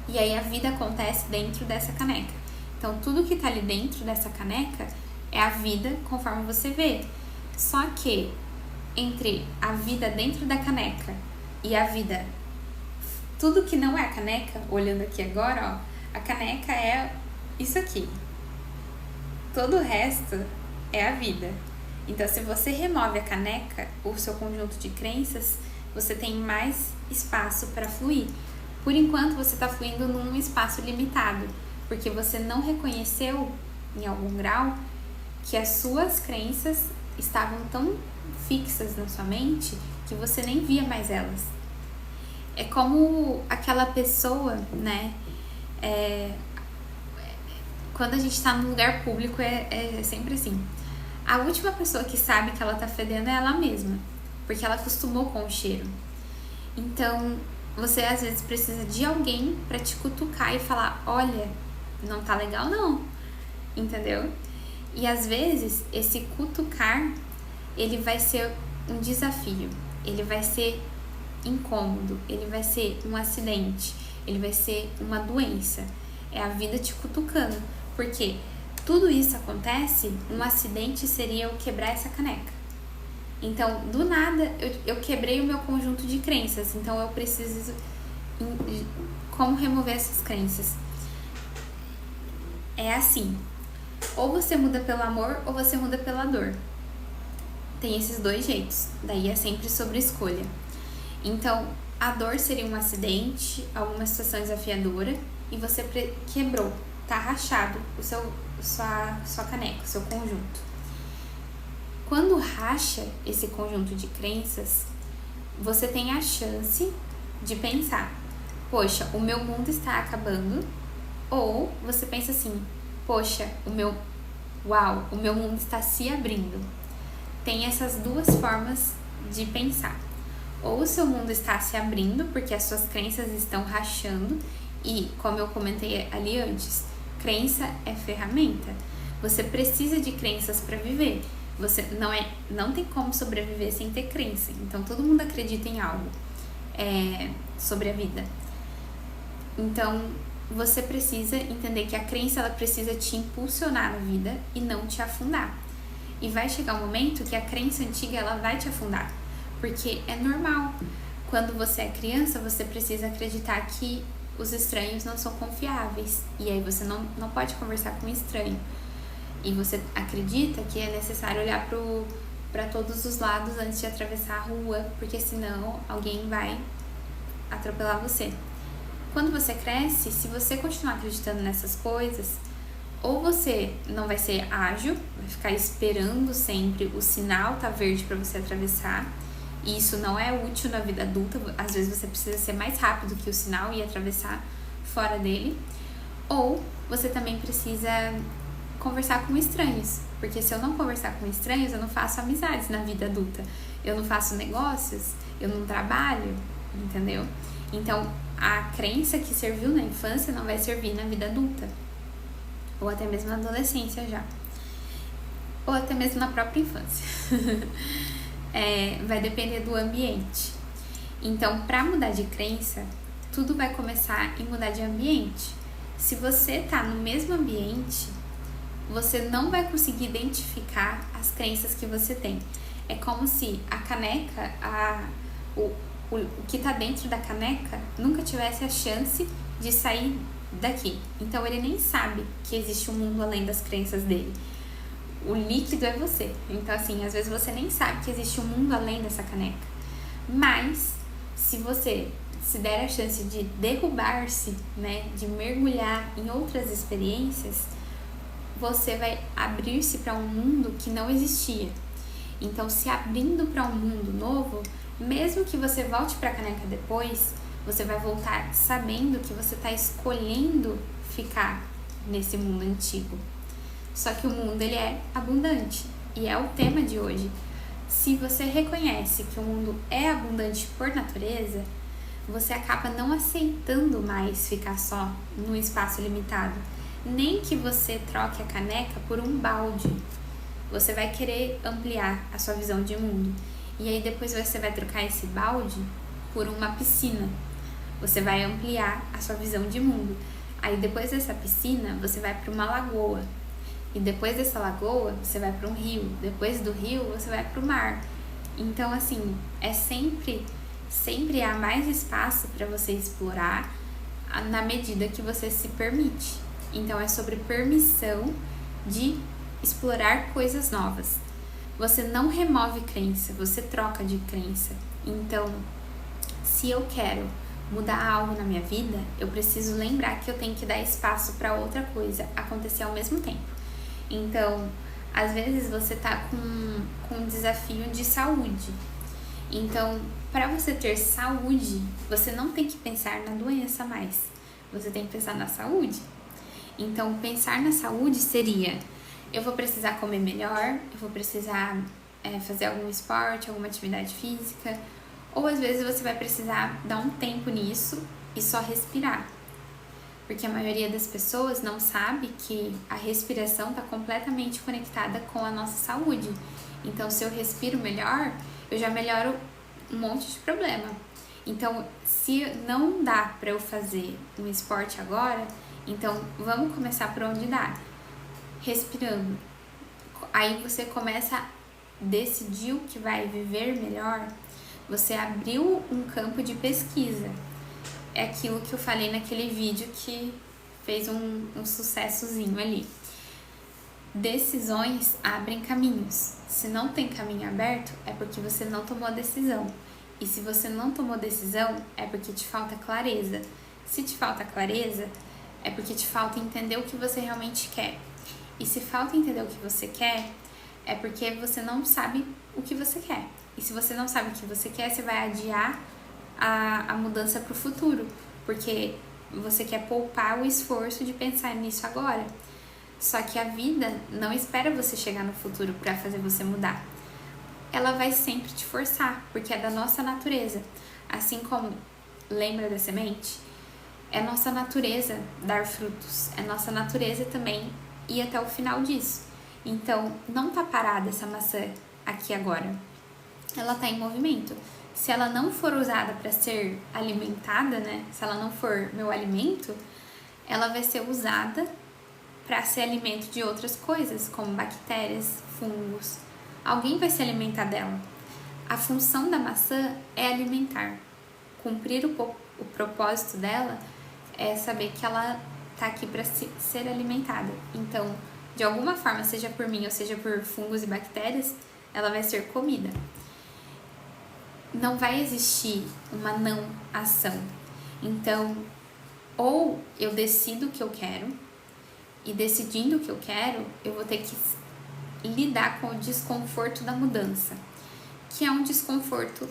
E aí a vida acontece dentro dessa caneca. Então, tudo que tá ali dentro dessa caneca é a vida conforme você vê. Só que entre a vida dentro da caneca e a vida, tudo que não é a caneca, olhando aqui agora, ó, a caneca é isso aqui. Todo o resto é a vida. Então, se você remove a caneca, o seu conjunto de crenças, você tem mais espaço para fluir. Por enquanto, você está fluindo num espaço limitado, porque você não reconheceu, em algum grau, que as suas crenças estavam tão fixas na sua mente que você nem via mais elas. É como aquela pessoa, né? Quando a gente está num lugar público, é sempre assim. A última pessoa que sabe que ela tá fedendo é ela mesma, porque ela acostumou com o cheiro. Então, você às vezes precisa de alguém pra te cutucar e falar, olha, não tá legal não, entendeu? E às vezes, esse cutucar, ele vai ser um desafio, ele vai ser incômodo, ele vai ser um acidente, ele vai ser uma doença. É a vida te cutucando. Porque tudo isso acontece, um acidente seria eu quebrar essa caneca. Então, do nada, eu quebrei o meu conjunto de crenças. Então, eu preciso... Como remover essas crenças? É assim. Ou você muda pelo amor, ou você muda pela dor. Tem esses dois jeitos. Daí é sempre sobre escolha. Então, a dor seria um acidente, alguma situação desafiadora, e você quebrou, tá rachado sua caneca, o seu conjunto. Quando racha esse conjunto de crenças, você tem a chance de pensar, poxa, o meu mundo está acabando, ou você pensa assim, poxa, o meu mundo está se abrindo. Tem essas duas formas de pensar. Ou o seu mundo está se abrindo porque as suas crenças estão rachando e, como eu comentei ali antes, crença é ferramenta. Você precisa de crenças para viver. Você não tem como sobreviver sem ter crença. Então, todo mundo acredita em algo sobre a vida. Então, você precisa entender que a crença ela precisa te impulsionar na vida e não te afundar. E vai chegar um momento que a crença antiga ela vai te afundar. Porque é normal. Quando você é criança, você precisa acreditar que os estranhos não são confiáveis. E aí você não pode conversar com um estranho. E você acredita que é necessário olhar para todos os lados antes de atravessar a rua, porque senão alguém vai atropelar você. Quando você cresce, se você continuar acreditando nessas coisas, ou você não vai ser ágil, vai ficar esperando sempre o sinal tá verde para você atravessar, e isso não é útil na vida adulta, às vezes você precisa ser mais rápido que o sinal e atravessar fora dele, ou você também precisa conversar com estranhos, porque se eu não conversar com estranhos, eu não faço amizades na vida adulta, eu não faço negócios, eu não trabalho, entendeu? Então, a crença que serviu na infância não vai servir na vida adulta, ou até mesmo na adolescência já, ou até mesmo na própria infância. Vai depender do ambiente. Então, para mudar de crença, tudo vai começar em mudar de ambiente. Se você tá no mesmo ambiente, você não vai conseguir identificar as crenças que você tem. É como se a caneca, o que tá dentro da caneca nunca tivesse a chance de sair daqui. Então ele nem sabe que existe um mundo além das crenças dele. O líquido é você. Então assim, às vezes você nem sabe que existe um mundo além dessa caneca. Mas se você se der a chance de derrubar-se, né, de mergulhar em outras experiências, você vai abrir-se para um mundo que não existia. Então, se abrindo para um mundo novo, mesmo que você volte para a caneca depois, você vai voltar sabendo que você está escolhendo ficar nesse mundo antigo. Só que o mundo ele é abundante e é o tema de hoje. Se você reconhece que o mundo é abundante por natureza, você acaba não aceitando mais ficar só num espaço limitado. Nem que você troque a caneca por um balde. Você vai querer ampliar a sua visão de mundo. E aí depois você vai trocar esse balde por uma piscina. Você vai ampliar a sua visão de mundo. Aí depois dessa piscina, você vai para uma lagoa. E depois dessa lagoa, você vai para um rio. Depois do rio, você vai para o mar. Então, assim, é sempre há mais espaço para você explorar na medida que você se permite. Então, é sobre permissão de explorar coisas novas. Você não remove crença, você troca de crença. Então, se eu quero mudar algo na minha vida, eu preciso lembrar que eu tenho que dar espaço para outra coisa acontecer ao mesmo tempo. Então, às vezes você tá com um desafio de saúde. Então, para você ter saúde, você não tem que pensar na doença mais. Você tem que pensar na saúde. Então, pensar na saúde seria: eu vou precisar comer melhor, eu vou precisar fazer algum esporte, alguma atividade física. Ou às vezes você vai precisar dar um tempo nisso e só respirar. Porque a maioria das pessoas não sabe que a respiração está completamente conectada com a nossa saúde. Então, se eu respiro melhor, eu já melhoro um monte de problema. Então, se não dá para eu fazer um esporte agora, então vamos começar por onde dá. Respirando. Aí você começa a decidir o que vai viver melhor. Você abriu um campo de pesquisa. É aquilo que eu falei naquele vídeo que fez um sucessozinho ali. Decisões abrem caminhos. Se não tem caminho aberto, é porque você não tomou a decisão. E se você não tomou decisão, é porque te falta clareza. Se te falta clareza, é porque te falta entender o que você realmente quer. E se falta entender o que você quer, é porque você não sabe o que você quer. E se você não sabe o que você quer, você vai adiar a mudança para o futuro, porque você quer poupar o esforço de pensar nisso agora. Só que a vida não espera você chegar no futuro para fazer você mudar. Ela vai sempre te forçar, porque é da nossa natureza. Assim como, lembra da semente? É nossa natureza dar frutos, é nossa natureza também ir até o final disso. Então, não tá parada essa maçã aqui agora. Ela tá em movimento. Se ela não for usada para ser alimentada, né? Se ela não for meu alimento, ela vai ser usada para ser alimento de outras coisas, como bactérias, fungos. Alguém vai se alimentar dela. A função da maçã é alimentar. Cumprir o propósito dela é saber que ela tá aqui para ser alimentada. Então, de alguma forma, seja por mim ou seja por fungos e bactérias, ela vai ser comida. Não vai existir uma não ação. Então, ou eu decido o que eu quero, e decidindo o que eu quero, eu vou ter que lidar com o desconforto da mudança, que é um desconforto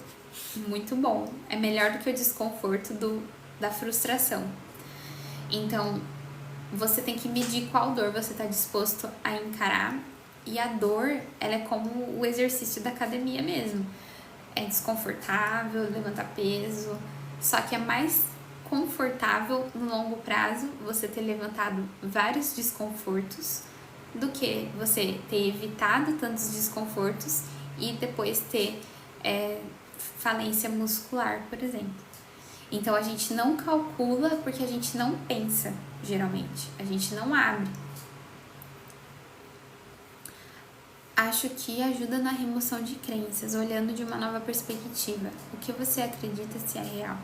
muito bom. É melhor do que o desconforto da frustração. Então, você tem que medir qual dor você está disposto a encarar. E a dor, ela é como o exercício da academia mesmo. É desconfortável, levantar peso, só que é mais confortável no longo prazo você ter levantado vários desconfortos do que você ter evitado tantos desconfortos e depois ter falência muscular, por exemplo. Então a gente não calcula porque a gente não pensa, geralmente. A gente não abre. Acho que ajuda na remoção de crenças, olhando de uma nova perspectiva. O que você acredita se é real?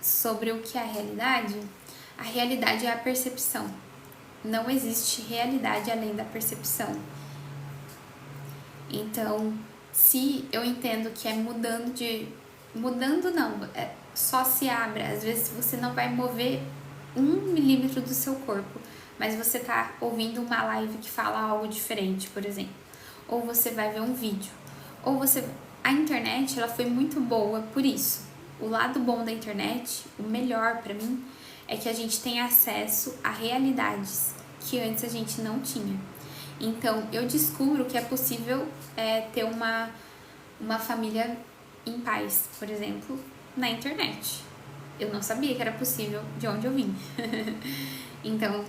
Sobre o que é a realidade é a percepção. Não existe realidade além da percepção. Então, se eu entendo que é mudando não, só se abre. Às vezes você não vai mover 1 milímetro do seu corpo, mas você tá ouvindo uma live que fala algo diferente, por exemplo. Ou você vai ver um vídeo. A internet, ela foi muito boa por isso. O lado bom da internet, o melhor pra mim, é que a gente tem acesso a realidades que antes a gente não tinha. Então, eu descubro que é possível ter uma família em paz, por exemplo, na internet. Eu não sabia que era possível de onde eu vim. Então,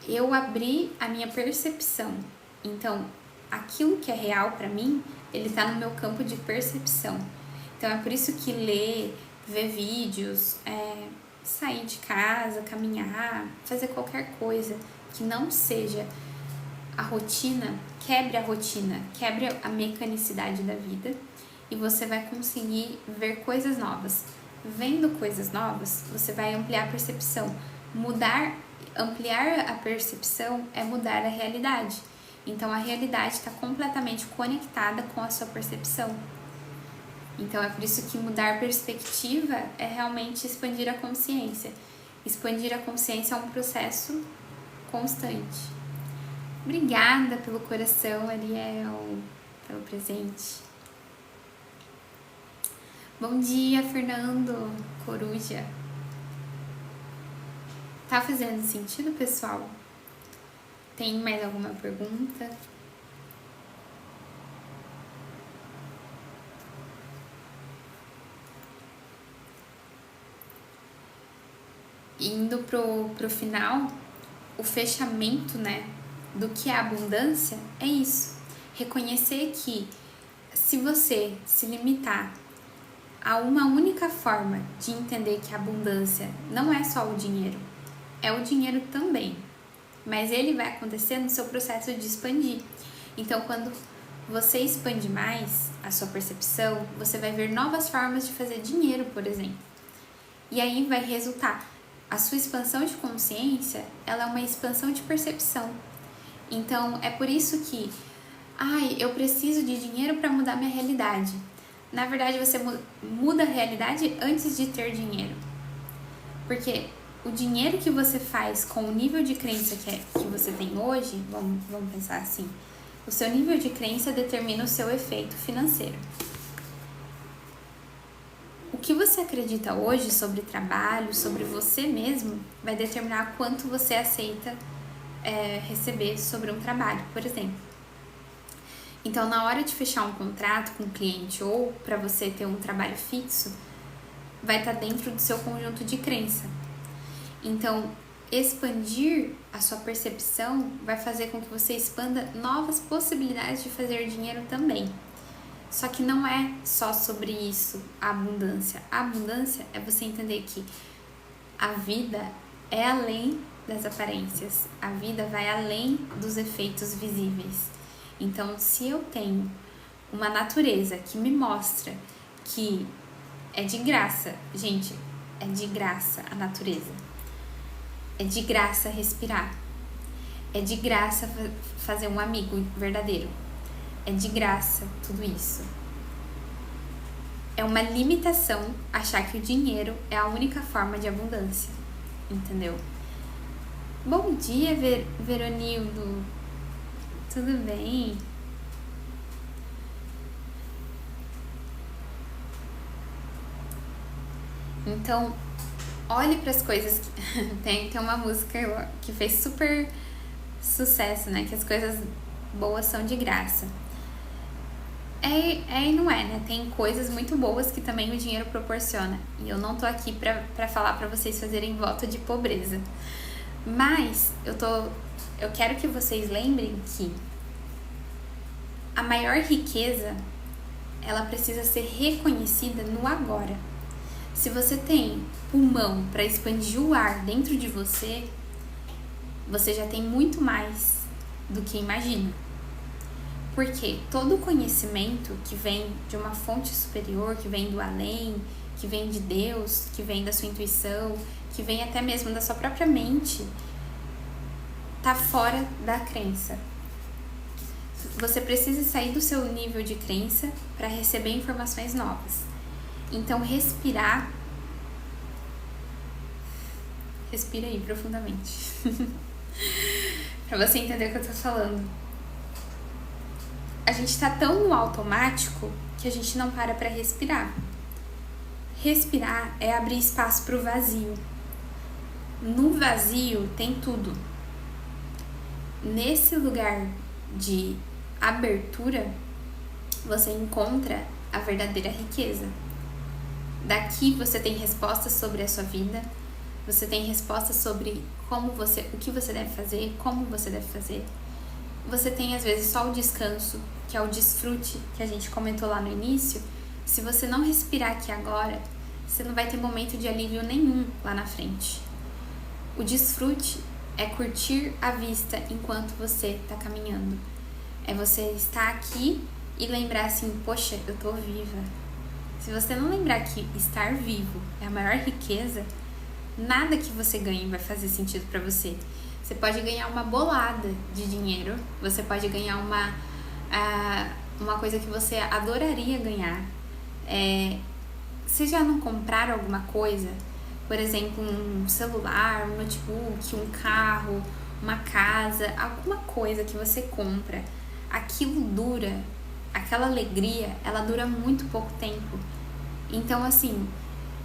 eu abri a minha percepção. Então, aquilo que é real pra mim, ele tá no meu campo de percepção. Então, é por isso que ler, ver vídeos, sair de casa, caminhar, fazer qualquer coisa que não seja a rotina, quebre a mecanicidade da vida e você vai conseguir ver coisas novas. Vendo coisas novas, você vai ampliar a percepção. Ampliar a percepção é mudar a realidade. Então, a realidade está completamente conectada com a sua percepção. Então, é por isso que mudar perspectiva é realmente expandir a consciência. Expandir a consciência é um processo constante. Obrigada pelo coração, Ariel, pelo presente. Bom dia, Fernando, coruja. Tá fazendo sentido, pessoal? Tem mais alguma pergunta? Indo pro final, o fechamento, né, do que é abundância é isso. Reconhecer que se você se limitar há uma única forma de entender que a abundância não é só o dinheiro, é o dinheiro também, mas ele vai acontecer no seu processo de expandir. Então, quando você expande mais a sua percepção, você vai ver novas formas de fazer dinheiro, por exemplo. E aí vai resultar, a sua expansão de consciência, ela é uma expansão de percepção. Então, é por isso que, eu preciso de dinheiro para mudar minha realidade. Na verdade, você muda a realidade antes de ter dinheiro. Porque o dinheiro que você faz com o nível de crença que você tem hoje, vamos pensar assim, o seu nível de crença determina o seu efeito financeiro. O que você acredita hoje sobre trabalho, sobre você mesmo, vai determinar quanto você aceita receber sobre um trabalho, por exemplo. Então, na hora de fechar um contrato com um cliente ou para você ter um trabalho fixo, vai estar dentro do seu conjunto de crença. Então, expandir a sua percepção vai fazer com que você expanda novas possibilidades de fazer dinheiro também. Só que não é só sobre isso a abundância. A abundância é você entender que a vida é além das aparências. A vida vai além dos efeitos visíveis. Então, se eu tenho uma natureza que me mostra que é de graça, gente, é de graça a natureza. É de graça respirar. É de graça fazer um amigo verdadeiro. É de graça tudo isso. É uma limitação achar que o dinheiro é a única forma de abundância. Entendeu? Bom dia, Veronildo. Tudo bem? Então, olhe para as coisas que... tem uma música que fez super sucesso, né? Que as coisas boas são de graça. E não é, né? Tem coisas muito boas que também o dinheiro proporciona. E eu não tô aqui pra falar pra vocês fazerem voto de pobreza. Mas eu quero que vocês lembrem que a maior riqueza, ela precisa ser reconhecida no agora. Se você tem pulmão para expandir o ar dentro de você, você já tem muito mais do que imagina. Porque todo conhecimento que vem de uma fonte superior, que vem do além, que vem de Deus, que vem da sua intuição, que vem até mesmo da sua própria mente, tá fora da crença. Você precisa sair do seu nível de crença para receber informações novas. Então, respira aí profundamente. Para você entender o que eu tô falando. A gente tá tão no automático que a gente não para respirar. Respirar é abrir espaço pro vazio. No vazio tem tudo. Nesse lugar de abertura, você encontra a verdadeira riqueza. Daqui você tem respostas sobre a sua vida, você tem respostas sobre o que você deve fazer, como você deve fazer. Você tem às vezes só o descanso, que é o desfrute que a gente comentou lá no início. Se você não respirar aqui agora, você não vai ter momento de alívio nenhum lá na frente. O desfrute é curtir a vista enquanto você está caminhando. É você estar aqui e lembrar assim, poxa, eu tô viva. Se você não lembrar que estar vivo é a maior riqueza, nada que você ganhe vai fazer sentido para você. Você pode ganhar uma bolada de dinheiro, você pode ganhar uma coisa que você adoraria ganhar. Vocês já não compraram alguma coisa? Por exemplo, um celular, um notebook, um carro, uma casa, alguma coisa que você compra. Aquilo dura, aquela alegria, ela dura muito pouco tempo. Então, assim,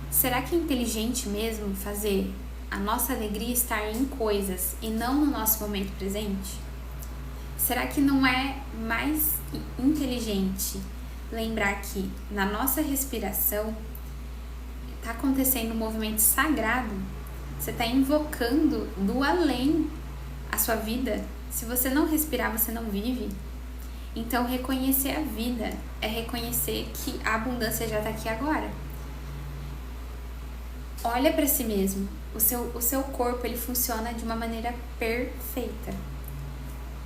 será que é inteligente mesmo fazer a nossa alegria estar em coisas e não no nosso momento presente? Será que não é mais inteligente lembrar que na nossa respiração está acontecendo um movimento sagrado? Você está invocando do além a sua vida. Se você não respirar, você não vive. Então, reconhecer a vida é reconhecer que a abundância já está aqui agora. olha para si mesmo. O seu corpo, ele funciona de uma maneira perfeita.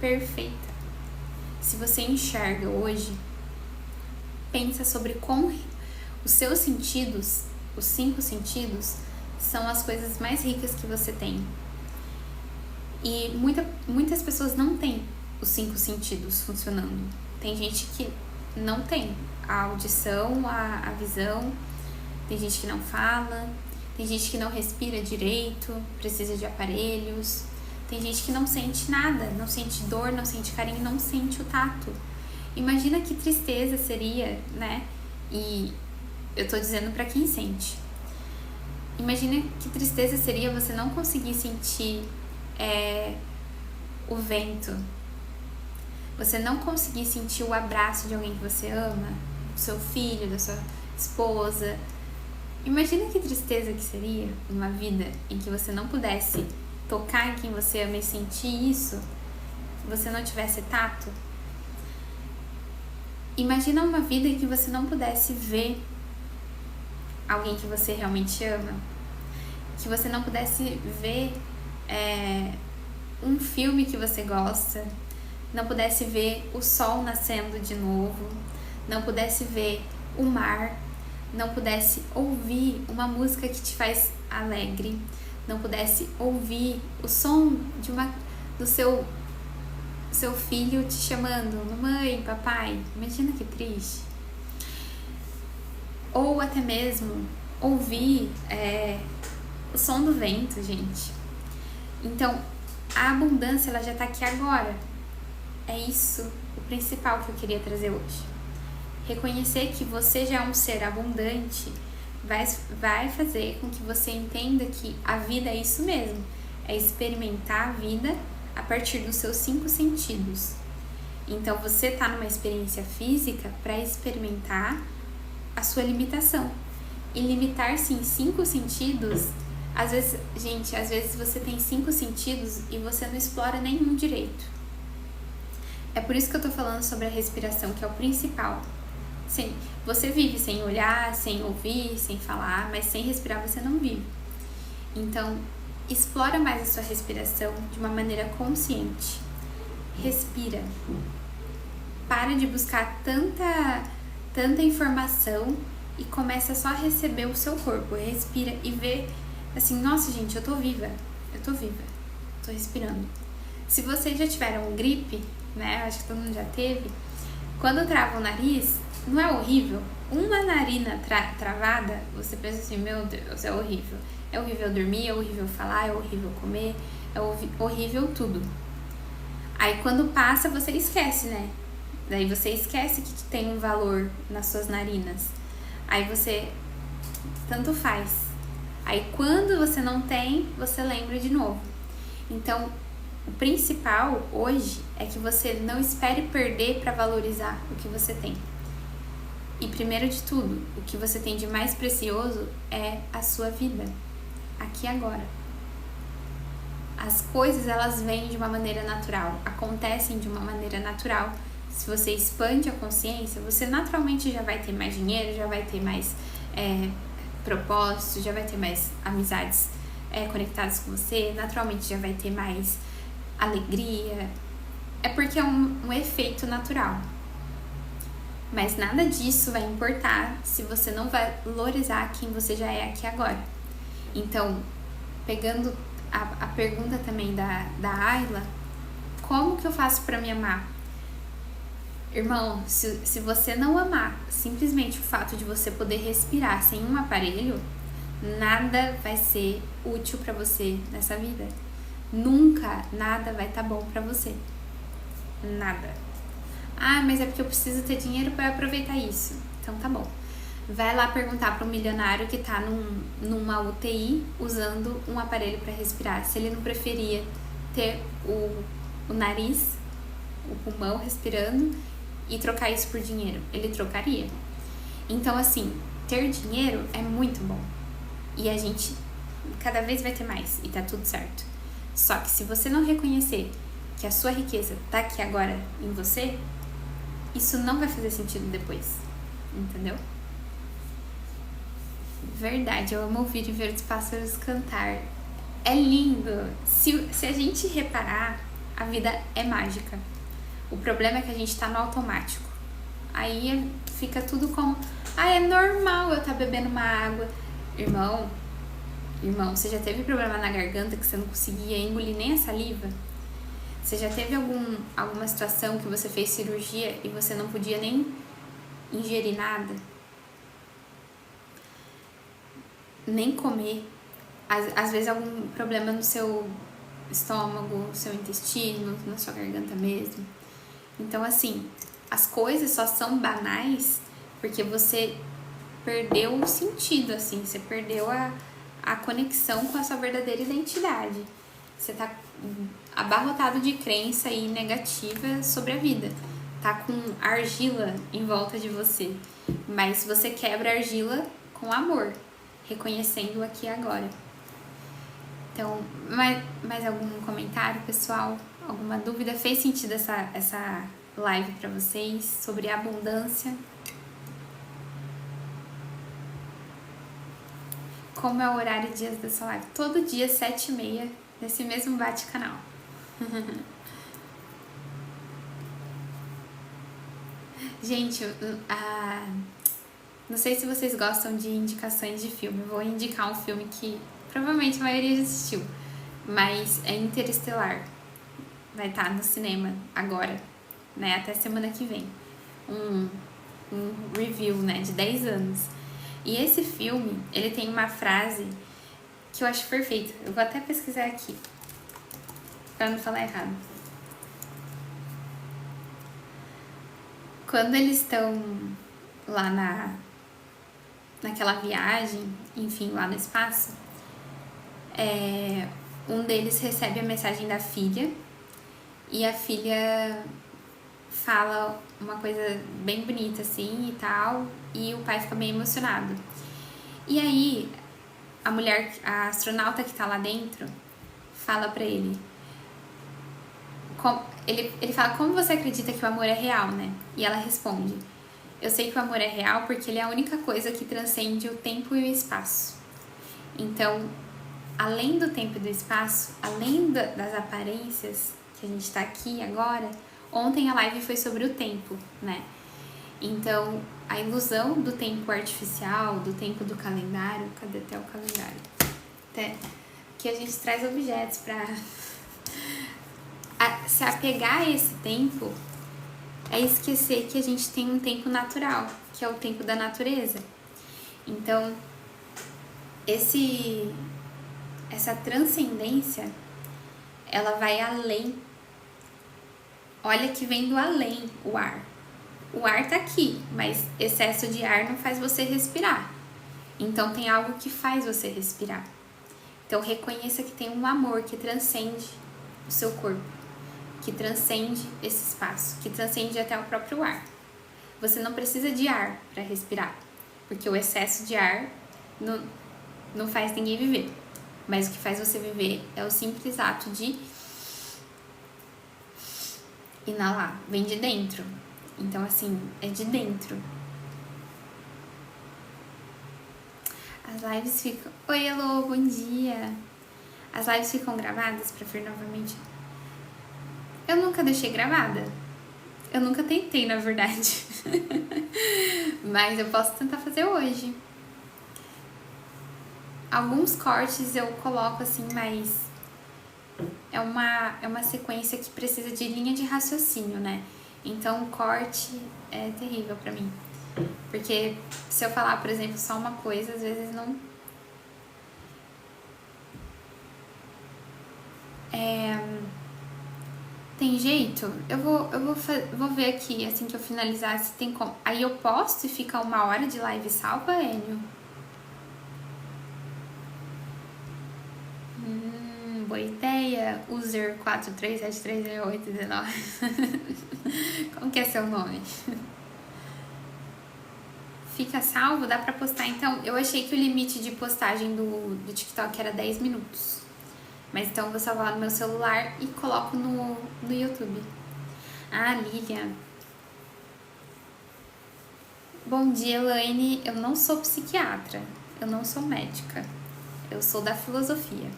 Perfeita. Se você enxerga hoje, pensa sobre como os seus sentidos, os 5 sentidos, são as coisas mais ricas que você tem. E muitas pessoas não têm os 5 sentidos funcionando. Tem gente que não tem a audição, a visão, tem gente que não fala, tem gente que não respira direito, precisa de aparelhos, tem gente que não sente nada, não sente dor, não sente carinho, não sente o tato. Imagina que tristeza seria, né? E eu tô dizendo pra quem sente. Imagina que tristeza seria você não conseguir sentir o vento, você não conseguir sentir o abraço de alguém que você ama, do seu filho, da sua esposa. Imagina que tristeza que seria uma vida em que você não pudesse tocar em quem você ama e sentir isso, se você não tivesse tato. Imagina uma vida em que você não pudesse ver alguém que você realmente ama, que você não pudesse ver um filme que você gosta, não pudesse ver o sol nascendo de novo, não pudesse ver o mar, não pudesse ouvir uma música que te faz alegre, não pudesse ouvir o som do seu filho te chamando, mamãe, papai. Imagina que triste. Ou até mesmo ouvir o som do vento, gente. Então, a abundância, ela já tá aqui agora. É isso o principal que eu queria trazer hoje. Reconhecer que você já é um ser abundante vai fazer com que você entenda que a vida é isso mesmo. É experimentar a vida a partir dos seus 5 sentidos. Então, você tá numa experiência física para experimentar a sua limitação. E limitar-se em 5 sentidos, às vezes você tem 5 sentidos e você não explora nenhum direito. É por isso que eu tô falando sobre a respiração, que é o principal. Sim, você vive sem olhar, sem ouvir, sem falar, mas sem respirar você não vive. Então, explora mais a sua respiração de uma maneira consciente. Respira. Para de buscar tanta informação e começa só a receber o seu corpo. Respira e vê assim, nossa gente, eu tô viva, tô respirando. Se vocês já tiveram gripe, né, acho que todo mundo já teve, quando trava o nariz, não é horrível? Uma narina travada, você pensa assim, meu Deus, é horrível. É horrível dormir, é horrível falar, é horrível comer, é horrível tudo. Aí quando passa, você esquece, né? Daí você esquece que tem um valor nas suas narinas. Aí você tanto faz. Aí quando você não tem, você lembra de novo. Então, o principal hoje é que você não espere perder para valorizar o que você tem. E primeiro de tudo, o que você tem de mais precioso é a sua vida, aqui e agora. As coisas, elas vêm de uma maneira natural, acontecem de uma maneira natural. Se você expande a consciência, você naturalmente já vai ter mais dinheiro, já vai ter mais propósito, já vai ter mais amizades conectadas com você, naturalmente já vai ter mais alegria. É porque é um efeito natural. Mas nada disso vai importar se você não valorizar quem você já é aqui agora. Então, pegando a pergunta também da Ayla, como que eu faço para me amar? Irmão, se você não amar simplesmente o fato de você poder respirar sem um aparelho, nada vai ser útil para você nessa vida. Nunca nada vai estar bom para você. Nada. Ah, mas é porque eu preciso ter dinheiro para aproveitar isso. Então tá bom. Vai lá perguntar para um milionário que tá numa UTI usando um aparelho para respirar, se ele não preferia ter o nariz, o pulmão respirando e trocar isso por dinheiro. Ele trocaria. Então, assim, ter dinheiro é muito bom. E a gente cada vez vai ter mais e tá tudo certo. Só que se você não reconhecer que a sua riqueza tá aqui agora em você, isso não vai fazer sentido depois. Entendeu? Verdade, eu amo ouvir e ver os pássaros cantar. É lindo. Se a gente reparar, a vida é mágica. O problema é que a gente tá no automático. Aí fica tudo como, é normal eu tá bebendo uma água. Irmão, você já teve problema na garganta que você não conseguia engolir nem a saliva? Você já teve alguma situação que você fez cirurgia e você não podia nem ingerir nada? Nem comer? Às vezes algum problema no seu estômago, no seu intestino, na sua garganta mesmo. Então, assim, as coisas só são banais porque você perdeu o sentido, assim, você perdeu a conexão com a sua verdadeira identidade. Você tá abarrotado de crença aí negativa sobre a vida. Tá com argila em volta de você. Mas você quebra a argila com amor, reconhecendo aqui e agora. Então, mais algum comentário, pessoal? Alguma dúvida? Fez sentido essa live para vocês sobre abundância? Como é o horário e dias dessa live? Todo dia, 7h30, nesse mesmo bate-canal. Gente, não sei se vocês gostam de indicações de filme. Vou indicar um filme que provavelmente a maioria já assistiu, mas é Interestelar. Vai estar no cinema agora, né? Até semana que vem. Um review, né? De 10 anos. E esse filme, ele tem uma frase que eu acho perfeita. Eu vou até pesquisar aqui, pra não falar errado. Quando eles estão lá naquela viagem, enfim, lá no espaço, um deles recebe a mensagem da filha e a filha fala uma coisa bem bonita assim e tal, e o pai fica bem emocionado. E aí a astronauta que tá lá dentro fala pra ele, ele fala, como você acredita que o amor é real, né? E ela responde, eu sei que o amor é real porque ele é a única coisa que transcende o tempo e o espaço. Então, além do tempo e do espaço, além das aparências que a gente tá aqui agora, ontem a live foi sobre o tempo, né? Então, a ilusão do tempo artificial, do tempo do calendário, cadê até o calendário? Até que a gente traz objetos pra se apegar a esse tempo é esquecer que a gente tem um tempo natural, que é o tempo da natureza. Então, essa transcendência, ela vai além. Olha que vem do além o ar. O ar tá aqui, mas excesso de ar não faz você respirar. Então tem algo que faz você respirar. Então reconheça que tem um amor que transcende o seu corpo, que transcende esse espaço, que transcende até o próprio ar. Você não precisa de ar para respirar, porque o excesso de ar não faz ninguém viver. Mas o que faz você viver é o simples ato de inalar, vem de dentro. Então, assim, é de dentro. As lives ficam... Oi, Elô, bom dia. As lives ficam gravadas pra ver novamente? Eu nunca deixei gravada. Eu nunca tentei, na verdade. Mas eu posso tentar fazer hoje. Alguns cortes eu coloco assim, mas é uma sequência que precisa de linha de raciocínio, né? Então o corte é terrível pra mim. Porque se eu falar, por exemplo, só uma coisa, às vezes não... Tem jeito? Eu vou ver aqui, assim que eu finalizar, se tem como. Aí eu posto e fica 1 hora de live salva, Enio? Boa ideia. User 43736819. Como que é seu nome? Fica salvo? Dá pra postar? Então, eu achei que o limite de postagem do TikTok era 10 minutos. Mas então eu vou salvar no meu celular e coloco no YouTube. Ah, Lilian. Bom dia, Elaine. Eu não sou psiquiatra. eu não sou médica, eu sou da filosofia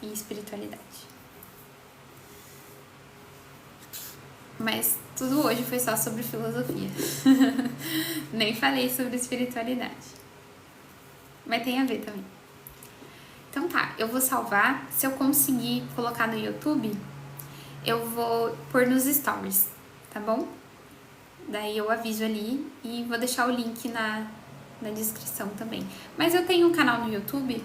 e espiritualidade. Mas tudo hoje foi só sobre filosofia. Nem falei sobre espiritualidade. Mas tem a ver também. Então tá, eu vou salvar. Se eu conseguir colocar no YouTube, eu vou pôr nos stories, tá bom? Daí eu aviso ali e vou deixar o link na descrição também. Mas eu tenho um canal no YouTube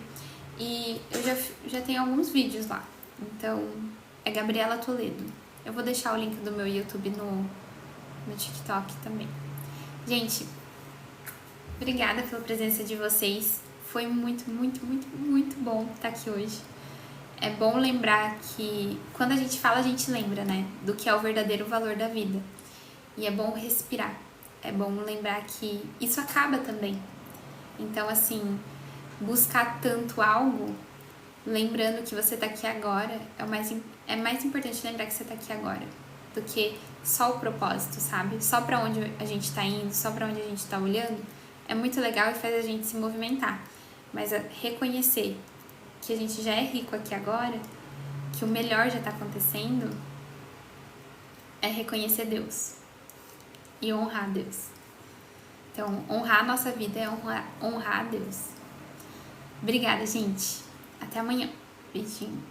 e eu já tenho alguns vídeos lá. Então, é Gabriela Toledo. Eu vou deixar o link do meu YouTube no TikTok também. Gente, obrigada pela presença de vocês. Foi muito, muito, muito, muito bom estar aqui hoje. É bom lembrar que quando a gente fala, a gente lembra, né? Do que é o verdadeiro valor da vida. E é bom respirar. É bom lembrar que isso acaba também. Então, assim, buscar tanto algo, lembrando que você tá aqui agora, é mais importante lembrar que você tá aqui agora do que só o propósito, sabe? Só pra onde a gente tá indo, só pra onde a gente tá olhando, é muito legal e faz a gente se movimentar. Mas reconhecer que a gente já é rico aqui agora, que o melhor já tá acontecendo, é reconhecer Deus e honrar Deus. Então, honrar a nossa vida é honrar a Deus. Obrigada, gente. Até amanhã. Beijinho.